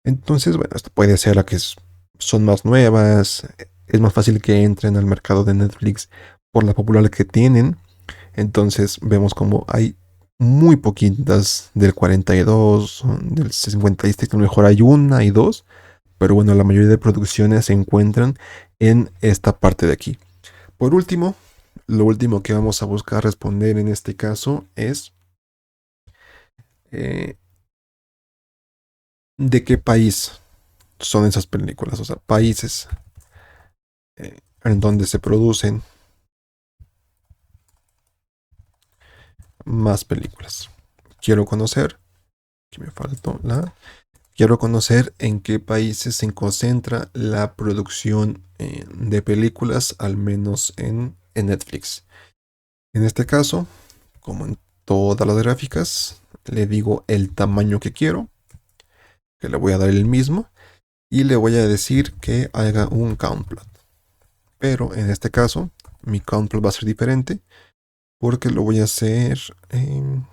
Entonces, bueno, esto puede ser a que son más nuevas, es más fácil que entren al mercado de Netflix por la popularidad que tienen. Entonces vemos como hay muy poquitas del 42, del 56, a lo mejor hay una y dos, pero bueno, la mayoría de producciones se encuentran en esta parte de aquí. Por último, lo último que vamos a buscar responder en este caso es eh, de qué país son esas películas, o sea, países en donde se producen más películas. Quiero conocer, que me faltó la, quiero conocer en qué países se concentra la producción de películas, al menos en Netflix. En este caso, como en todas las gráficas, le digo el tamaño que quiero, que le voy a dar el mismo, y le voy a decir que haga un countplot. Pero en este caso, mi countplot va a ser diferente, porque lo voy a hacer, lo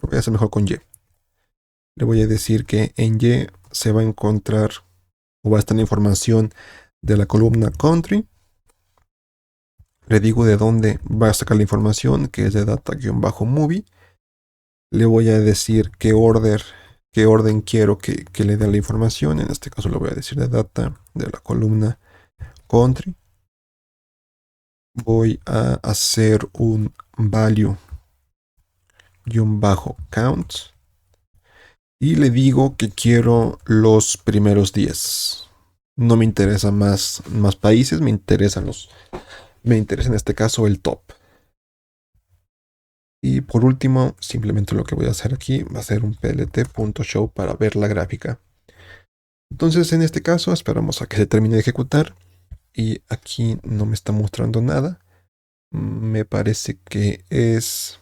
voy a hacer mejor con Y. Le voy a decir que en Y se va a encontrar o va a estar la información de la columna country. Le digo de dónde va a sacar la información, que es de data-movie. Le voy a decir qué orden quiero que le dé la información. En este caso le voy a decir de data, de la columna country. Voy a hacer un value-count. Y le digo que quiero los primeros 10. No me interesan más países, me interesa en este caso el top. Y por último, simplemente lo que voy a hacer aquí va a ser un plt.show para ver la gráfica. Entonces en este caso esperamos a que se termine de ejecutar y aquí no me está mostrando nada. Me parece que es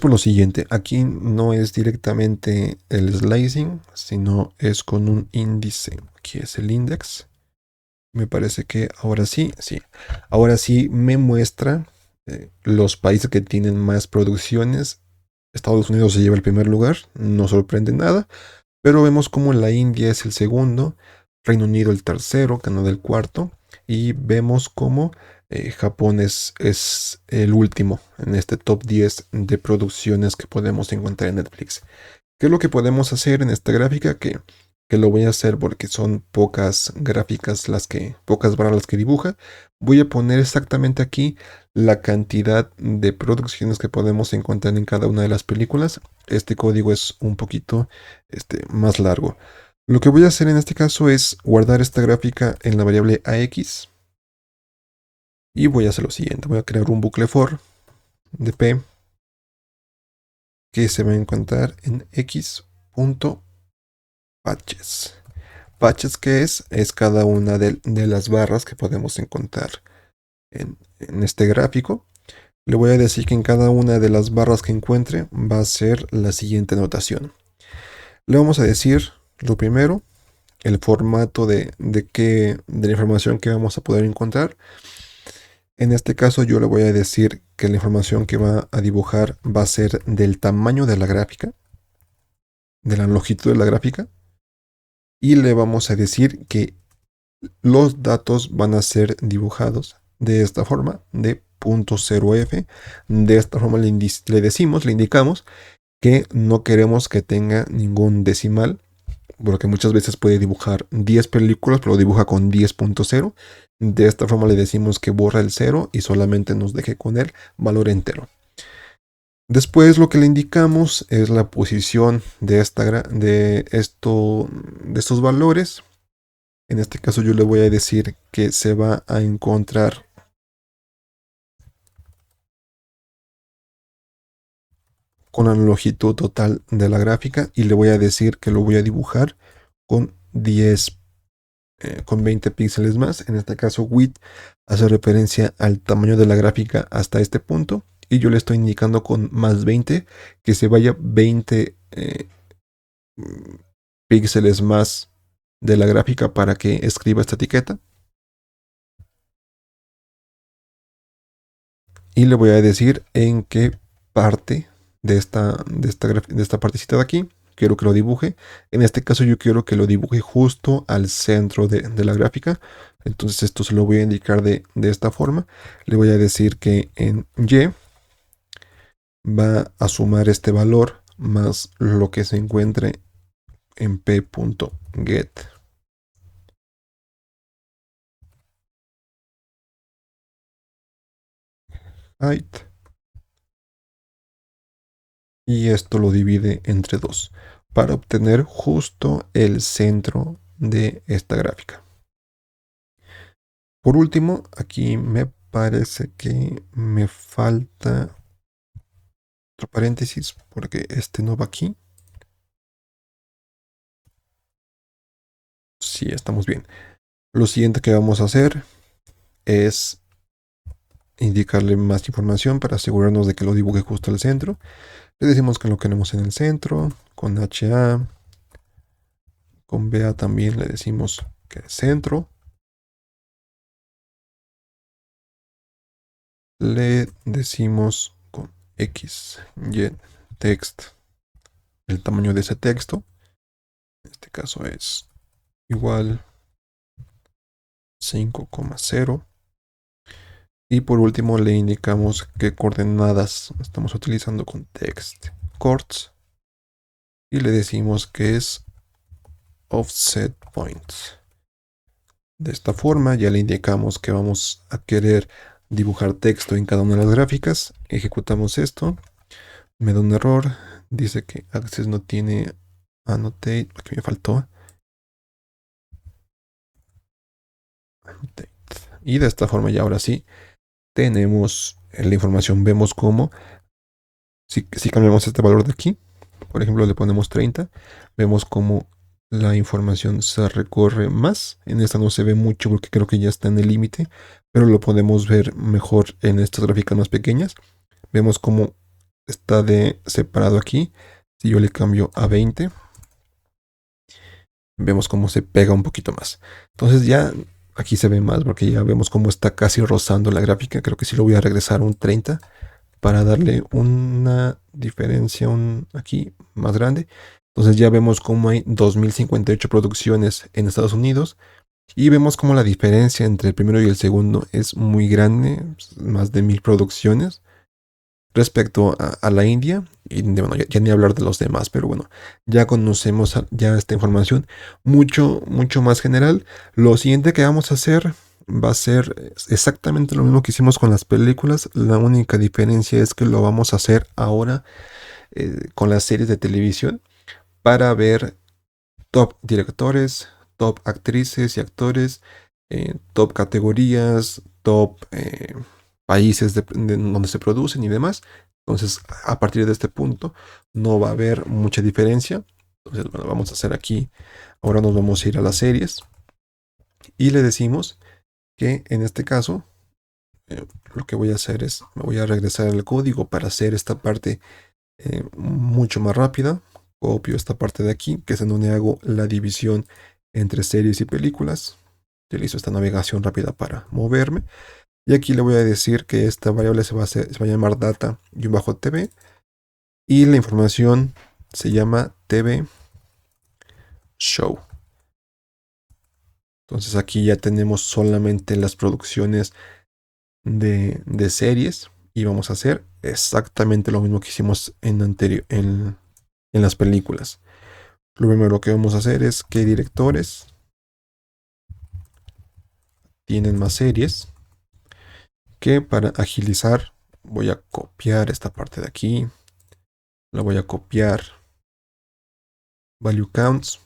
por lo siguiente, aquí no es directamente el slicing, sino es con un índice. Aquí es el index. Me parece que ahora sí, sí. Ahora sí me muestra los países que tienen más producciones. Estados Unidos se lleva el primer lugar, no sorprende nada, pero vemos como la India es el segundo, Reino Unido el tercero, Canadá el cuarto, y vemos como Japón es el último en este top 10 de producciones que podemos encontrar en Netflix. ¿Qué es lo que podemos hacer en esta gráfica? Que lo voy a hacer porque son pocas gráficas pocas barras las que dibuja. Voy a poner exactamente aquí la cantidad de producciones que podemos encontrar en cada una de las películas. Este código es un poquito más largo. Lo que voy a hacer en este caso es guardar esta gráfica en la variable AX. Y voy a hacer lo siguiente. Voy a crear un bucle for de P que se va a encontrar en X. patches. Patches, ¿qué es? Es cada una de las barras que podemos encontrar en este gráfico. Le voy a decir que en cada una de las barras que encuentre va a ser la siguiente notación. Le vamos a decir, lo primero, el formato de la información que vamos a poder encontrar. En este caso yo le voy a decir que la información que va a dibujar va a ser del tamaño de la gráfica, de la longitud de la gráfica, y le vamos a decir que los datos van a ser dibujados de esta forma, de .0f. De esta forma le decimos, le indicamos que no queremos que tenga ningún decimal, porque muchas veces puede dibujar 10 películas, pero lo dibuja con 10.0. De esta forma le decimos que borra el 0 y solamente nos deje con el valor entero. Después lo que le indicamos es la posición de estos valores. En este caso yo le voy a decir que se va a encontrar con la longitud total de la gráfica y le voy a decir que lo voy a dibujar con 20 píxeles más. En este caso width hace referencia al tamaño de la gráfica hasta este punto y yo le estoy indicando con más 20 que se vaya 20 píxeles más de la gráfica para que escriba esta etiqueta. Y le voy a decir en qué parte de esta partecita de aquí quiero que lo dibuje. En este caso yo quiero que lo dibuje justo al centro de la gráfica. Entonces esto se lo voy a indicar de esta forma. Le voy a decir que en Y va a sumar este valor más lo que se encuentre en p.get height. Y esto lo divide entre 2 para obtener justo el centro de esta gráfica. Por último, aquí me parece que me falta otro paréntesis porque este no va aquí. Sí, estamos bien. Lo siguiente que vamos a hacer es indicarle más información para asegurarnos de que lo dibuje justo al centro. Le decimos que lo queremos en el centro, con HA, con BA también le decimos que es centro. Le decimos con X, Y, text, el tamaño de ese texto. En este caso es igual 5,0. Y por último le indicamos qué coordenadas estamos utilizando con text coords. Y le decimos que es offset points. De esta forma ya le indicamos que vamos a querer dibujar texto en cada una de las gráficas. Ejecutamos esto. Me da un error. Dice que Access no tiene Annotate, porque me faltó. Annotate. Y de esta forma ya ahora sí tenemos la información. Vemos cómo si cambiamos este valor de aquí, por ejemplo le ponemos 30, vemos cómo la información se recorre más. En esta no se ve mucho porque creo que ya está en el límite, pero lo podemos ver mejor en estas gráficas más pequeñas. Vemos cómo está de separado aquí. Si yo le cambio a 20, vemos cómo se pega un poquito más. Entonces ya aquí se ve más porque ya vemos cómo está casi rozando la gráfica. Creo que sí lo voy a regresar a un 30 para darle una diferencia aquí más grande. Entonces ya vemos cómo hay 2058 producciones en Estados Unidos y vemos cómo la diferencia entre el primero y el segundo es muy grande, más de 1000 producciones respecto a la India. Y bueno, ya ni hablar de los demás, pero bueno, ya conocemos ya esta información mucho más general. Lo siguiente que vamos a hacer va a ser exactamente lo mismo que hicimos con las películas. La única diferencia es que lo vamos a hacer ahora con las series de televisión para ver top directores, top actrices y actores, top categorías, top países donde se producen y demás. Entonces, a partir de este punto, no va a haber mucha diferencia. Entonces, bueno, vamos a hacer aquí. Ahora nos vamos a ir a las series y le decimos que en este caso lo que voy a hacer es, me voy a regresar al código para hacer esta parte mucho más rápida. Copio esta parte de aquí, que es en donde hago la división entre series y películas. Utilizo esta navegación rápida para moverme. Y aquí le voy a decir que esta variable se va a llamar data-tv y la información se llama TV Show. Entonces aquí ya tenemos solamente las producciones de series y vamos a hacer exactamente lo mismo que hicimos en las películas. Lo primero que vamos a hacer es qué directores tienen más series, que para agilizar voy a copiar esta parte de aquí, la voy a copiar, value counts,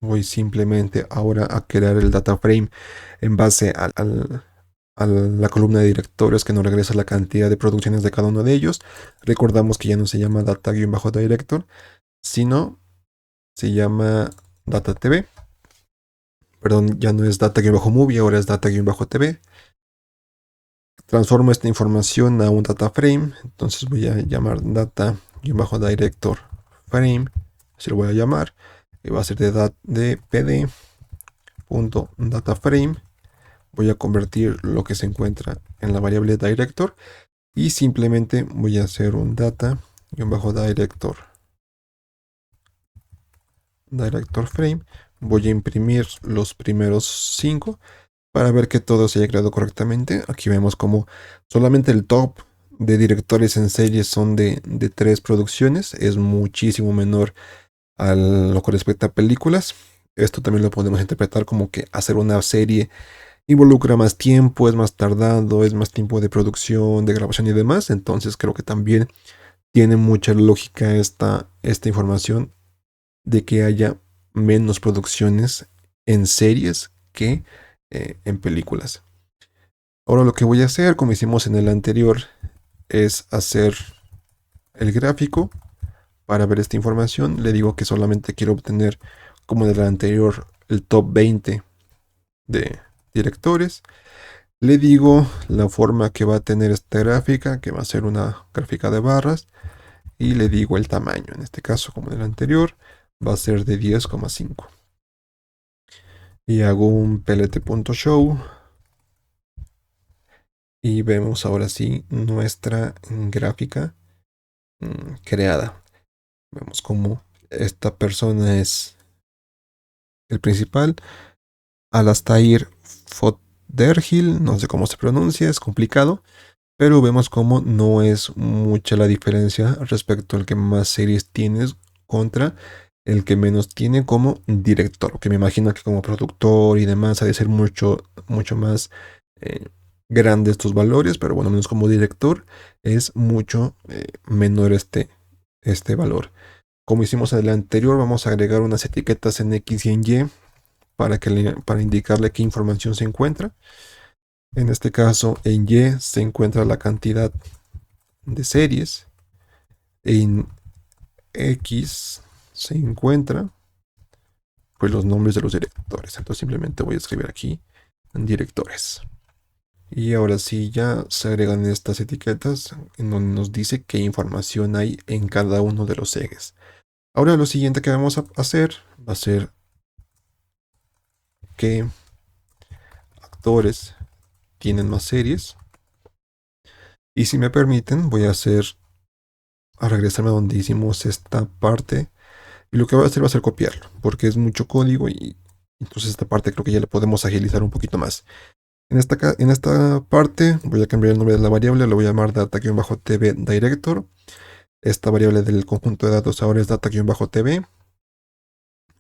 voy simplemente ahora a crear el data frame en base a la columna de directorios que nos regresa la cantidad de producciones de cada uno de ellos. Recordamos que ya no se llama data-director, sino se llama data TV. Perdón, ya no es data-movie, ahora es data-tv. Transformo esta información a un data frame, entonces voy a llamar data-director frame, así lo voy a llamar, y va a ser de pd.dataframe. Voy a convertir lo que se encuentra en la variable director y simplemente voy a hacer un data-director frame. Voy a imprimir los primeros 5 para ver que todo se haya creado correctamente. Aquí vemos como solamente el top de directores en series son de 3 producciones. Es muchísimo menor a lo que respecta a películas. Esto también lo podemos interpretar como que hacer una serie involucra más tiempo, es más tardado, es más tiempo de producción, de grabación y demás. Entonces creo que también tiene mucha lógica esta información de que haya menos producciones en series que en películas. Ahora lo que voy a hacer, como hicimos en el anterior, es hacer el gráfico para ver esta información. Le digo que solamente quiero obtener, como en el anterior, el top 20 de directores. Le digo la forma que va a tener esta gráfica, que va a ser una gráfica de barras. Y le digo el tamaño. En este caso, como en el anterior, va a ser de 10,5. Y hago un plt.show. Y vemos ahora sí nuestra gráfica creada. Vemos como esta persona es el principal. Alastair Fothergill, no sé cómo se pronuncia, es complicado. Pero vemos como no es mucha la diferencia respecto al que más series tienes contra el que menos tiene como director. Que me imagino que como productor y demás ha de ser mucho más eh, grande estos valores, pero bueno, menos como director es mucho menor este valor. Como hicimos en el anterior, vamos a agregar unas etiquetas en X y en Y para indicarle qué información se encuentra. En este caso, en Y se encuentra la cantidad de series. En X se encuentra pues los nombres de los directores. Entonces simplemente voy a escribir aquí directores. Y ahora sí ya se agregan estas etiquetas en donde nos dice qué información hay en cada uno de los ejes. Ahora lo siguiente que vamos a hacer va a ser qué actores tienen más series. Y si me permiten, voy a regresarme a donde hicimos esta parte. Y lo que voy a hacer va a ser copiarlo, porque es mucho código y entonces esta parte creo que ya la podemos agilizar un poquito más. En esta parte voy a cambiar el nombre de la variable, lo voy a llamar data-tv director. Esta variable del conjunto de datos ahora es data-tv.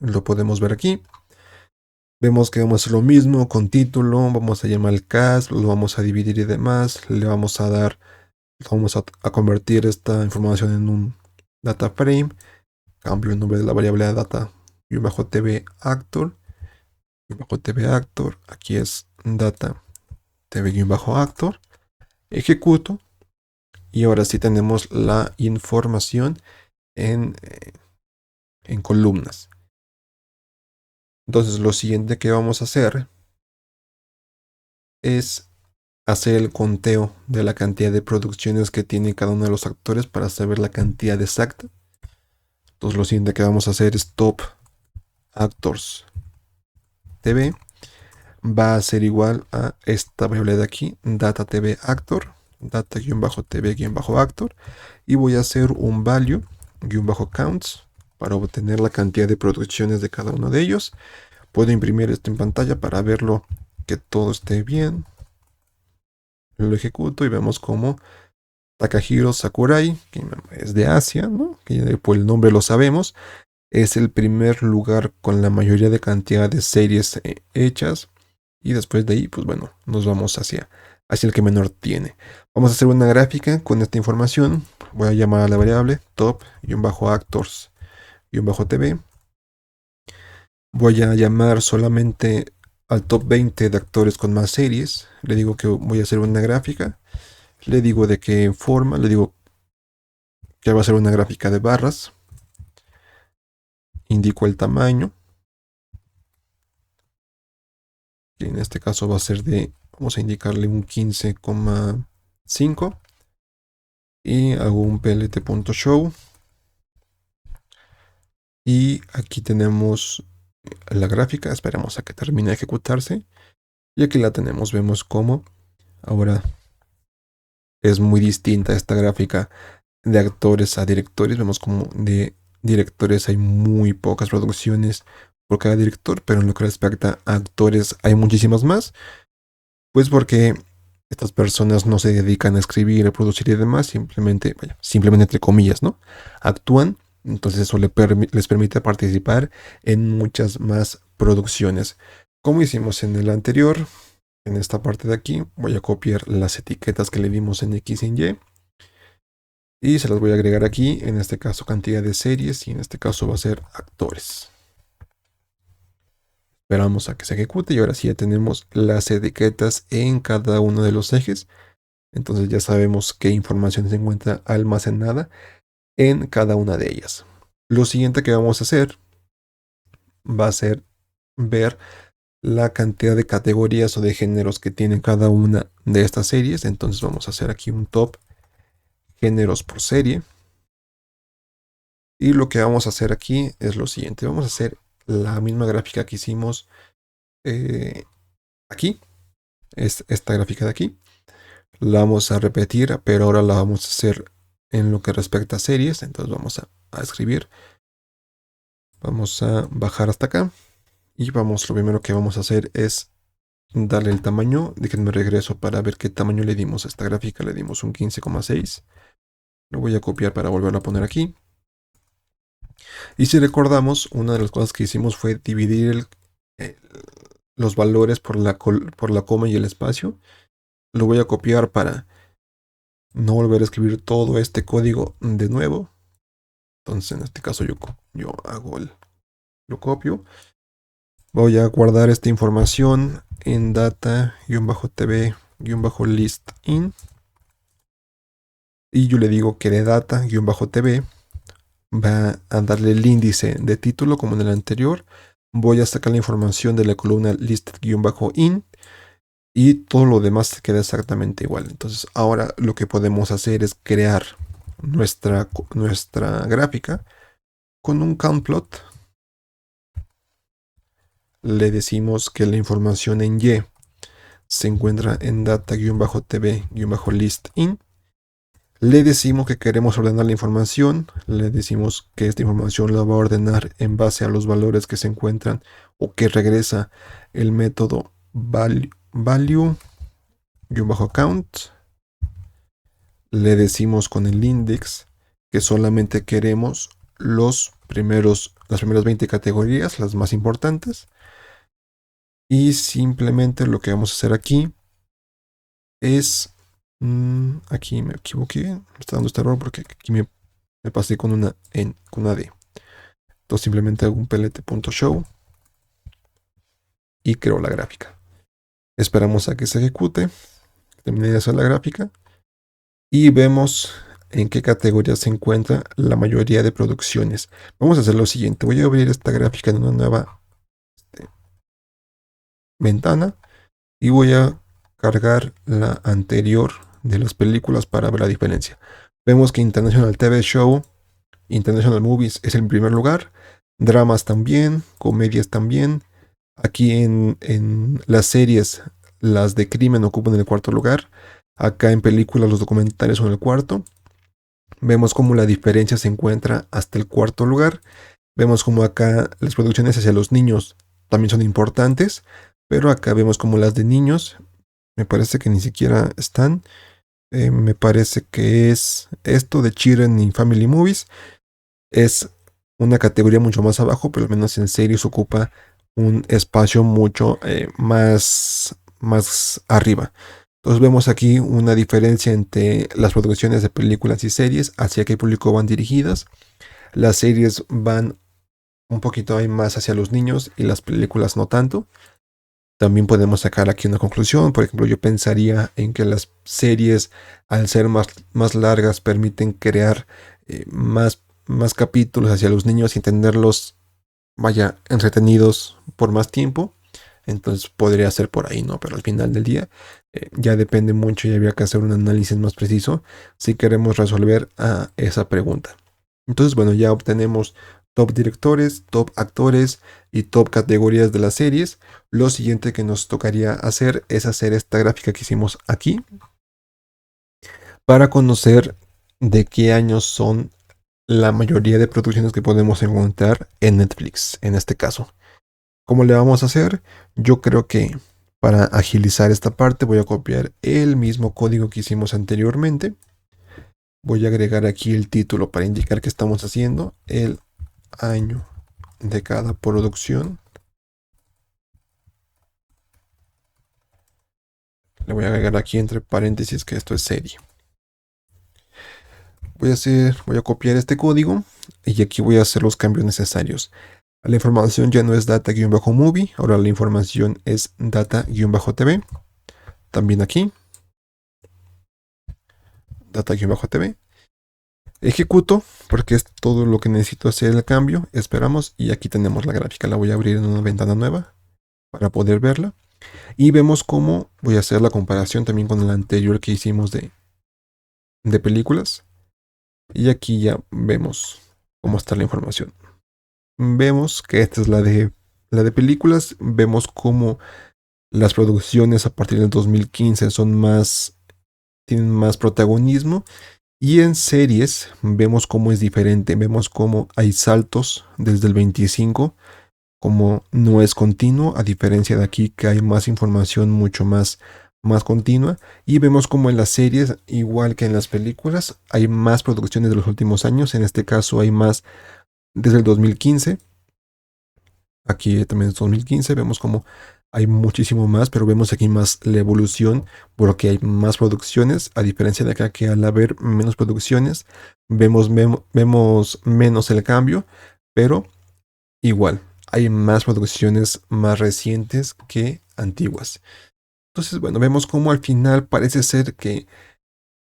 Lo podemos ver aquí. Vemos que vamos a hacer lo mismo con título, vamos a llamar el cast, lo vamos a dividir y demás. Vamos a convertir esta información en un data frame. Cambio el nombre de la variable a data-tv actor. TV actor, aquí es data TV-actor, ejecuto y ahora sí tenemos la información en, en columnas. Entonces lo siguiente que vamos a hacer es hacer el conteo de la cantidad de producciones que tiene cada uno de los actores para saber la cantidad exacta. Entonces lo siguiente que vamos a hacer es top actors TV va a ser igual a esta variable de aquí, data TV actor, data-tv-actor, y voy a hacer un value-counts para obtener la cantidad de producciones de cada uno de ellos. Puedo imprimir esto en pantalla para verlo, que todo esté bien. Lo ejecuto y vemos como Takahiro Sakurai, que es de Asia, ¿no? Que por el nombre lo sabemos, es el primer lugar con la mayoría de cantidad de series hechas. Y después de ahí, pues bueno, nos vamos hacia el que menor tiene. Vamos a hacer una gráfica con esta información. Voy a llamar a la variable top-actors-tv. Voy a llamar solamente al top 20 de actores con más series. Le digo que voy a hacer una gráfica. Le digo de qué forma. Le digo que va a ser una gráfica de barras. Indico el tamaño. Que en este caso va a ser vamos a indicarle un 15,5. Y hago un plt.show. Y aquí tenemos la gráfica. Esperamos a que termine de ejecutarse. Y aquí la tenemos. Vemos cómo ahora es muy distinta esta gráfica de actores a directores. Vemos como de directores hay muy pocas producciones por cada director, pero en lo que respecta a actores hay muchísimas más. Pues porque estas personas no se dedican a escribir, a producir y demás, simplemente entre comillas, ¿no? Actúan, entonces eso les permite participar en muchas más producciones. Como hicimos en el anterior, en esta parte de aquí, voy a copiar las etiquetas que le dimos en X y en Y. Y se las voy a agregar aquí, en este caso cantidad de series y en este caso va a ser actores. Esperamos a que se ejecute y ahora sí ya tenemos las etiquetas en cada uno de los ejes. Entonces ya sabemos qué información se encuentra almacenada en cada una de ellas. Lo siguiente que vamos a hacer va a ser ver la cantidad de categorías o de géneros que tiene cada una de estas series. Entonces vamos a hacer aquí un top géneros por serie. Y lo que vamos a hacer aquí es lo siguiente. Vamos a hacer la misma gráfica que hicimos aquí. Es esta gráfica de aquí. La vamos a repetir, pero ahora la vamos a hacer en lo que respecta a series. Entonces vamos a escribir. Vamos a bajar hasta acá. Y lo primero que vamos a hacer es darle el tamaño. Déjenme regreso para ver qué tamaño le dimos a esta gráfica. Le dimos un 15,6. Lo voy a copiar para volverlo a poner aquí. Y si recordamos, una de las cosas que hicimos fue dividir los valores por la coma y el espacio. Lo voy a copiar para no volver a escribir todo este código de nuevo. Entonces en este caso yo lo copio. Voy a guardar esta información en data-tv-listin. Y yo le digo que de data-tv va a darle el índice de título como en el anterior. Voy a sacar la información de la columna list-in y todo lo demás se queda exactamente igual. Entonces ahora lo que podemos hacer es crear nuestra gráfica con un countplot. Le decimos que la información en Y se encuentra en data-tv-listin. Le decimos que queremos ordenar la información. Le decimos que esta información la va a ordenar en base a los valores que se encuentran o que regresa el método value-count. Le decimos con el index que solamente queremos las primeras 20 categorías, las más importantes. Y simplemente lo que vamos a hacer aquí es... aquí me equivoqué. Me está dando este error porque aquí me pasé con una D. Entonces simplemente hago un plt.show y creo la gráfica. Esperamos a que se ejecute. Termine de hacer la gráfica. Y vemos en qué categoría se encuentra la mayoría de producciones. Vamos a hacer lo siguiente. Voy a abrir esta gráfica en una nueva ventana y voy a cargar la anterior de las películas para ver la diferencia. Vemos que International TV Show, International Movies es el primer lugar, dramas también, comedias también. Aquí en las series, las de crimen ocupan el cuarto lugar. Acá en películas los documentales son el cuarto. Vemos cómo la diferencia se encuentra hasta el cuarto lugar. Vemos como acá las producciones hacia los niños también son importantes, pero acá vemos como las de niños, me parece que ni siquiera están. Me parece que es esto de Children y Family Movies. Es una categoría mucho más abajo, pero al menos en series ocupa un espacio mucho más arriba. Entonces vemos aquí una diferencia entre las producciones de películas y series, hacia qué público van dirigidas. Las series van un poquito ahí más hacia los niños y las películas no tanto. También podemos sacar aquí una conclusión. Por ejemplo, yo pensaría en que las series, al ser más largas, permiten crear más capítulos hacia los niños y tenerlos, vaya, entretenidos por más tiempo. Entonces podría ser por ahí, ¿no? Pero al final del día ya depende mucho y habría que hacer un análisis más preciso si queremos resolver esa pregunta. Entonces, bueno, ya obtenemos top directores, top actores y top categorías de las series. Lo siguiente que nos tocaría hacer es hacer esta gráfica que hicimos aquí para conocer de qué años son la mayoría de producciones que podemos encontrar en Netflix, en este caso. ¿Cómo le vamos a hacer? Yo creo que para agilizar esta parte voy a copiar el mismo código que hicimos anteriormente. Voy a agregar aquí el título para indicar que estamos haciendo el año de cada producción. Le voy a agregar aquí entre paréntesis que esto es serie. Voy a copiar este código y aquí voy a hacer los cambios necesarios. La información ya no es data-movie, ahora la información es data-tv. También aquí, data-tv. Ejecuto porque es todo lo que necesito hacer el cambio. Esperamos y aquí tenemos la gráfica. La voy a abrir en una ventana nueva para poder verla. Y vemos cómo voy a hacer la comparación también con la anterior que hicimos de películas. Y aquí ya vemos cómo está la información. Vemos que esta es la de películas. Vemos cómo las producciones a partir del 2015 tienen más protagonismo. Y en series vemos cómo es diferente. Vemos cómo hay saltos desde el 25, como no es continuo, a diferencia de aquí que hay más información mucho más continua. Y vemos como en las series, igual que en las películas, hay más producciones de los últimos años. En este caso hay más desde el 2015. Aquí también es 2015. Vemos como hay muchísimo más, pero vemos aquí más la evolución porque hay más producciones, a diferencia de acá que al haber menos producciones, vemos menos el cambio, pero igual, hay más producciones más recientes que antiguas. Entonces, bueno, vemos como al final parece ser que,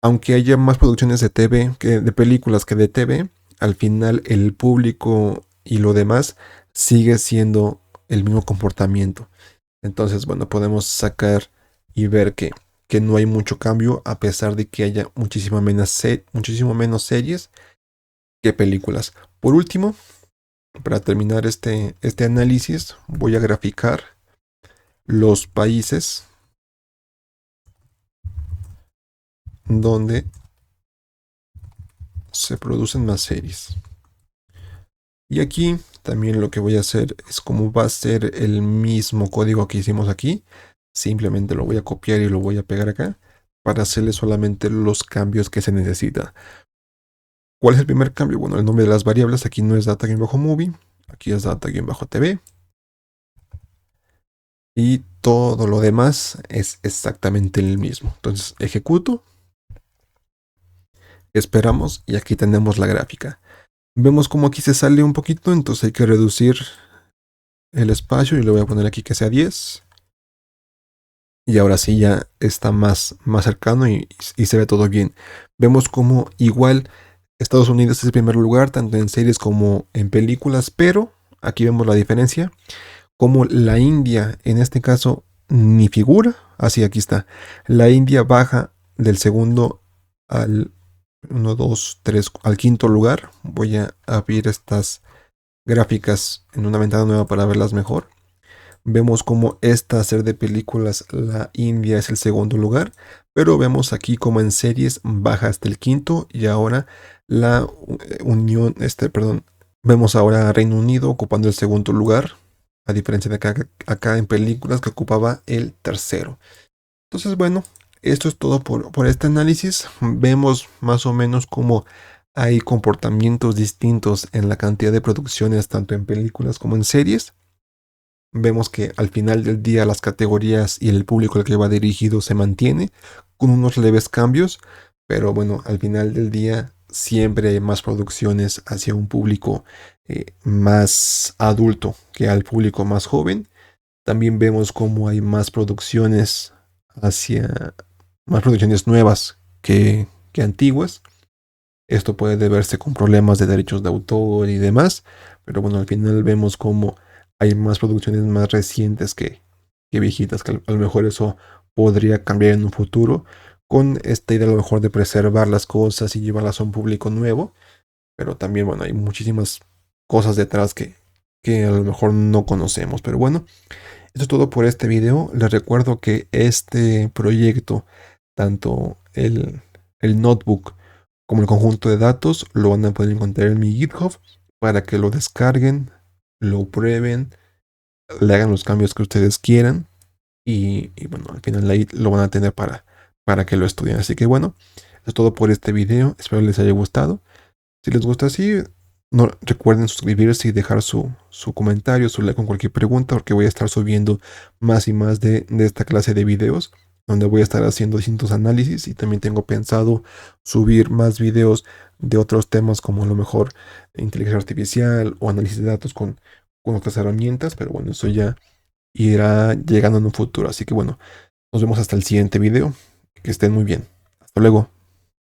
aunque haya más producciones de TV, que de películas que de TV, al final el público y lo demás sigue siendo el mismo comportamiento. Entonces, bueno, podemos sacar y ver que no hay mucho cambio a pesar de que haya muchísimo menos series que películas. Por último, para terminar este análisis, voy a graficar los países donde se producen más series. Y aquí también lo que voy a hacer es, como va a ser el mismo código que hicimos aquí, simplemente lo voy a copiar y lo voy a pegar acá para hacerle solamente los cambios que se necesitan. ¿Cuál es el primer cambio? Bueno, el nombre de las variables aquí no es data-movie, aquí es data-tv. Y todo lo demás es exactamente el mismo. Entonces ejecuto, esperamos y aquí tenemos la gráfica. Vemos como aquí se sale un poquito, entonces hay que reducir el espacio y le voy a poner aquí que sea 10. Y ahora sí ya está más cercano y se ve todo bien. Vemos como igual Estados Unidos es el primer lugar, tanto en series como en películas, pero aquí vemos la diferencia, como la India en este caso ni figura, así aquí está. La India baja del segundo al uno 2 3 al quinto lugar. Voy a abrir estas gráficas en una ventana nueva para verlas mejor. Vemos como esta hacer de películas, la India es el segundo lugar, pero vemos aquí como en series baja hasta el quinto y ahora la perdón, vemos ahora a Reino Unido ocupando el segundo lugar, a diferencia de acá en películas que ocupaba el tercero. Entonces, bueno, esto es todo por este análisis. Vemos más o menos cómo hay comportamientos distintos en la cantidad de producciones, tanto en películas como en series. Vemos que al final del día las categorías y el público al que va dirigido se mantiene con unos leves cambios, pero bueno, al final del día siempre hay más producciones hacia un público más adulto que al público más joven. También vemos cómo hay más producciones nuevas que antiguas. Esto puede deberse con problemas de derechos de autor y demás, pero bueno, al final vemos como hay más producciones más recientes que viejitas, que a lo mejor eso podría cambiar en un futuro, con esta idea a lo mejor de preservar las cosas y llevarlas a un público nuevo, pero también, bueno, hay muchísimas cosas detrás que a lo mejor no conocemos, pero bueno, eso es todo por este video. Les recuerdo que este proyecto, tanto el notebook como el conjunto de datos, lo van a poder encontrar en mi GitHub para que lo descarguen, lo prueben, le hagan los cambios que ustedes quieran y bueno, al final ahí lo van a tener para que lo estudien. Así que bueno, eso es todo por este video. Espero les haya gustado. Si les gusta así, no recuerden suscribirse y dejar su comentario, su like con cualquier pregunta, porque voy a estar subiendo más y más de esta clase de videos, donde voy a estar haciendo distintos análisis y también tengo pensado subir más videos de otros temas como a lo mejor inteligencia artificial o análisis de datos con otras herramientas, pero bueno, eso ya irá llegando en un futuro. Así que bueno, nos vemos hasta el siguiente video. Que estén muy bien. Hasta luego.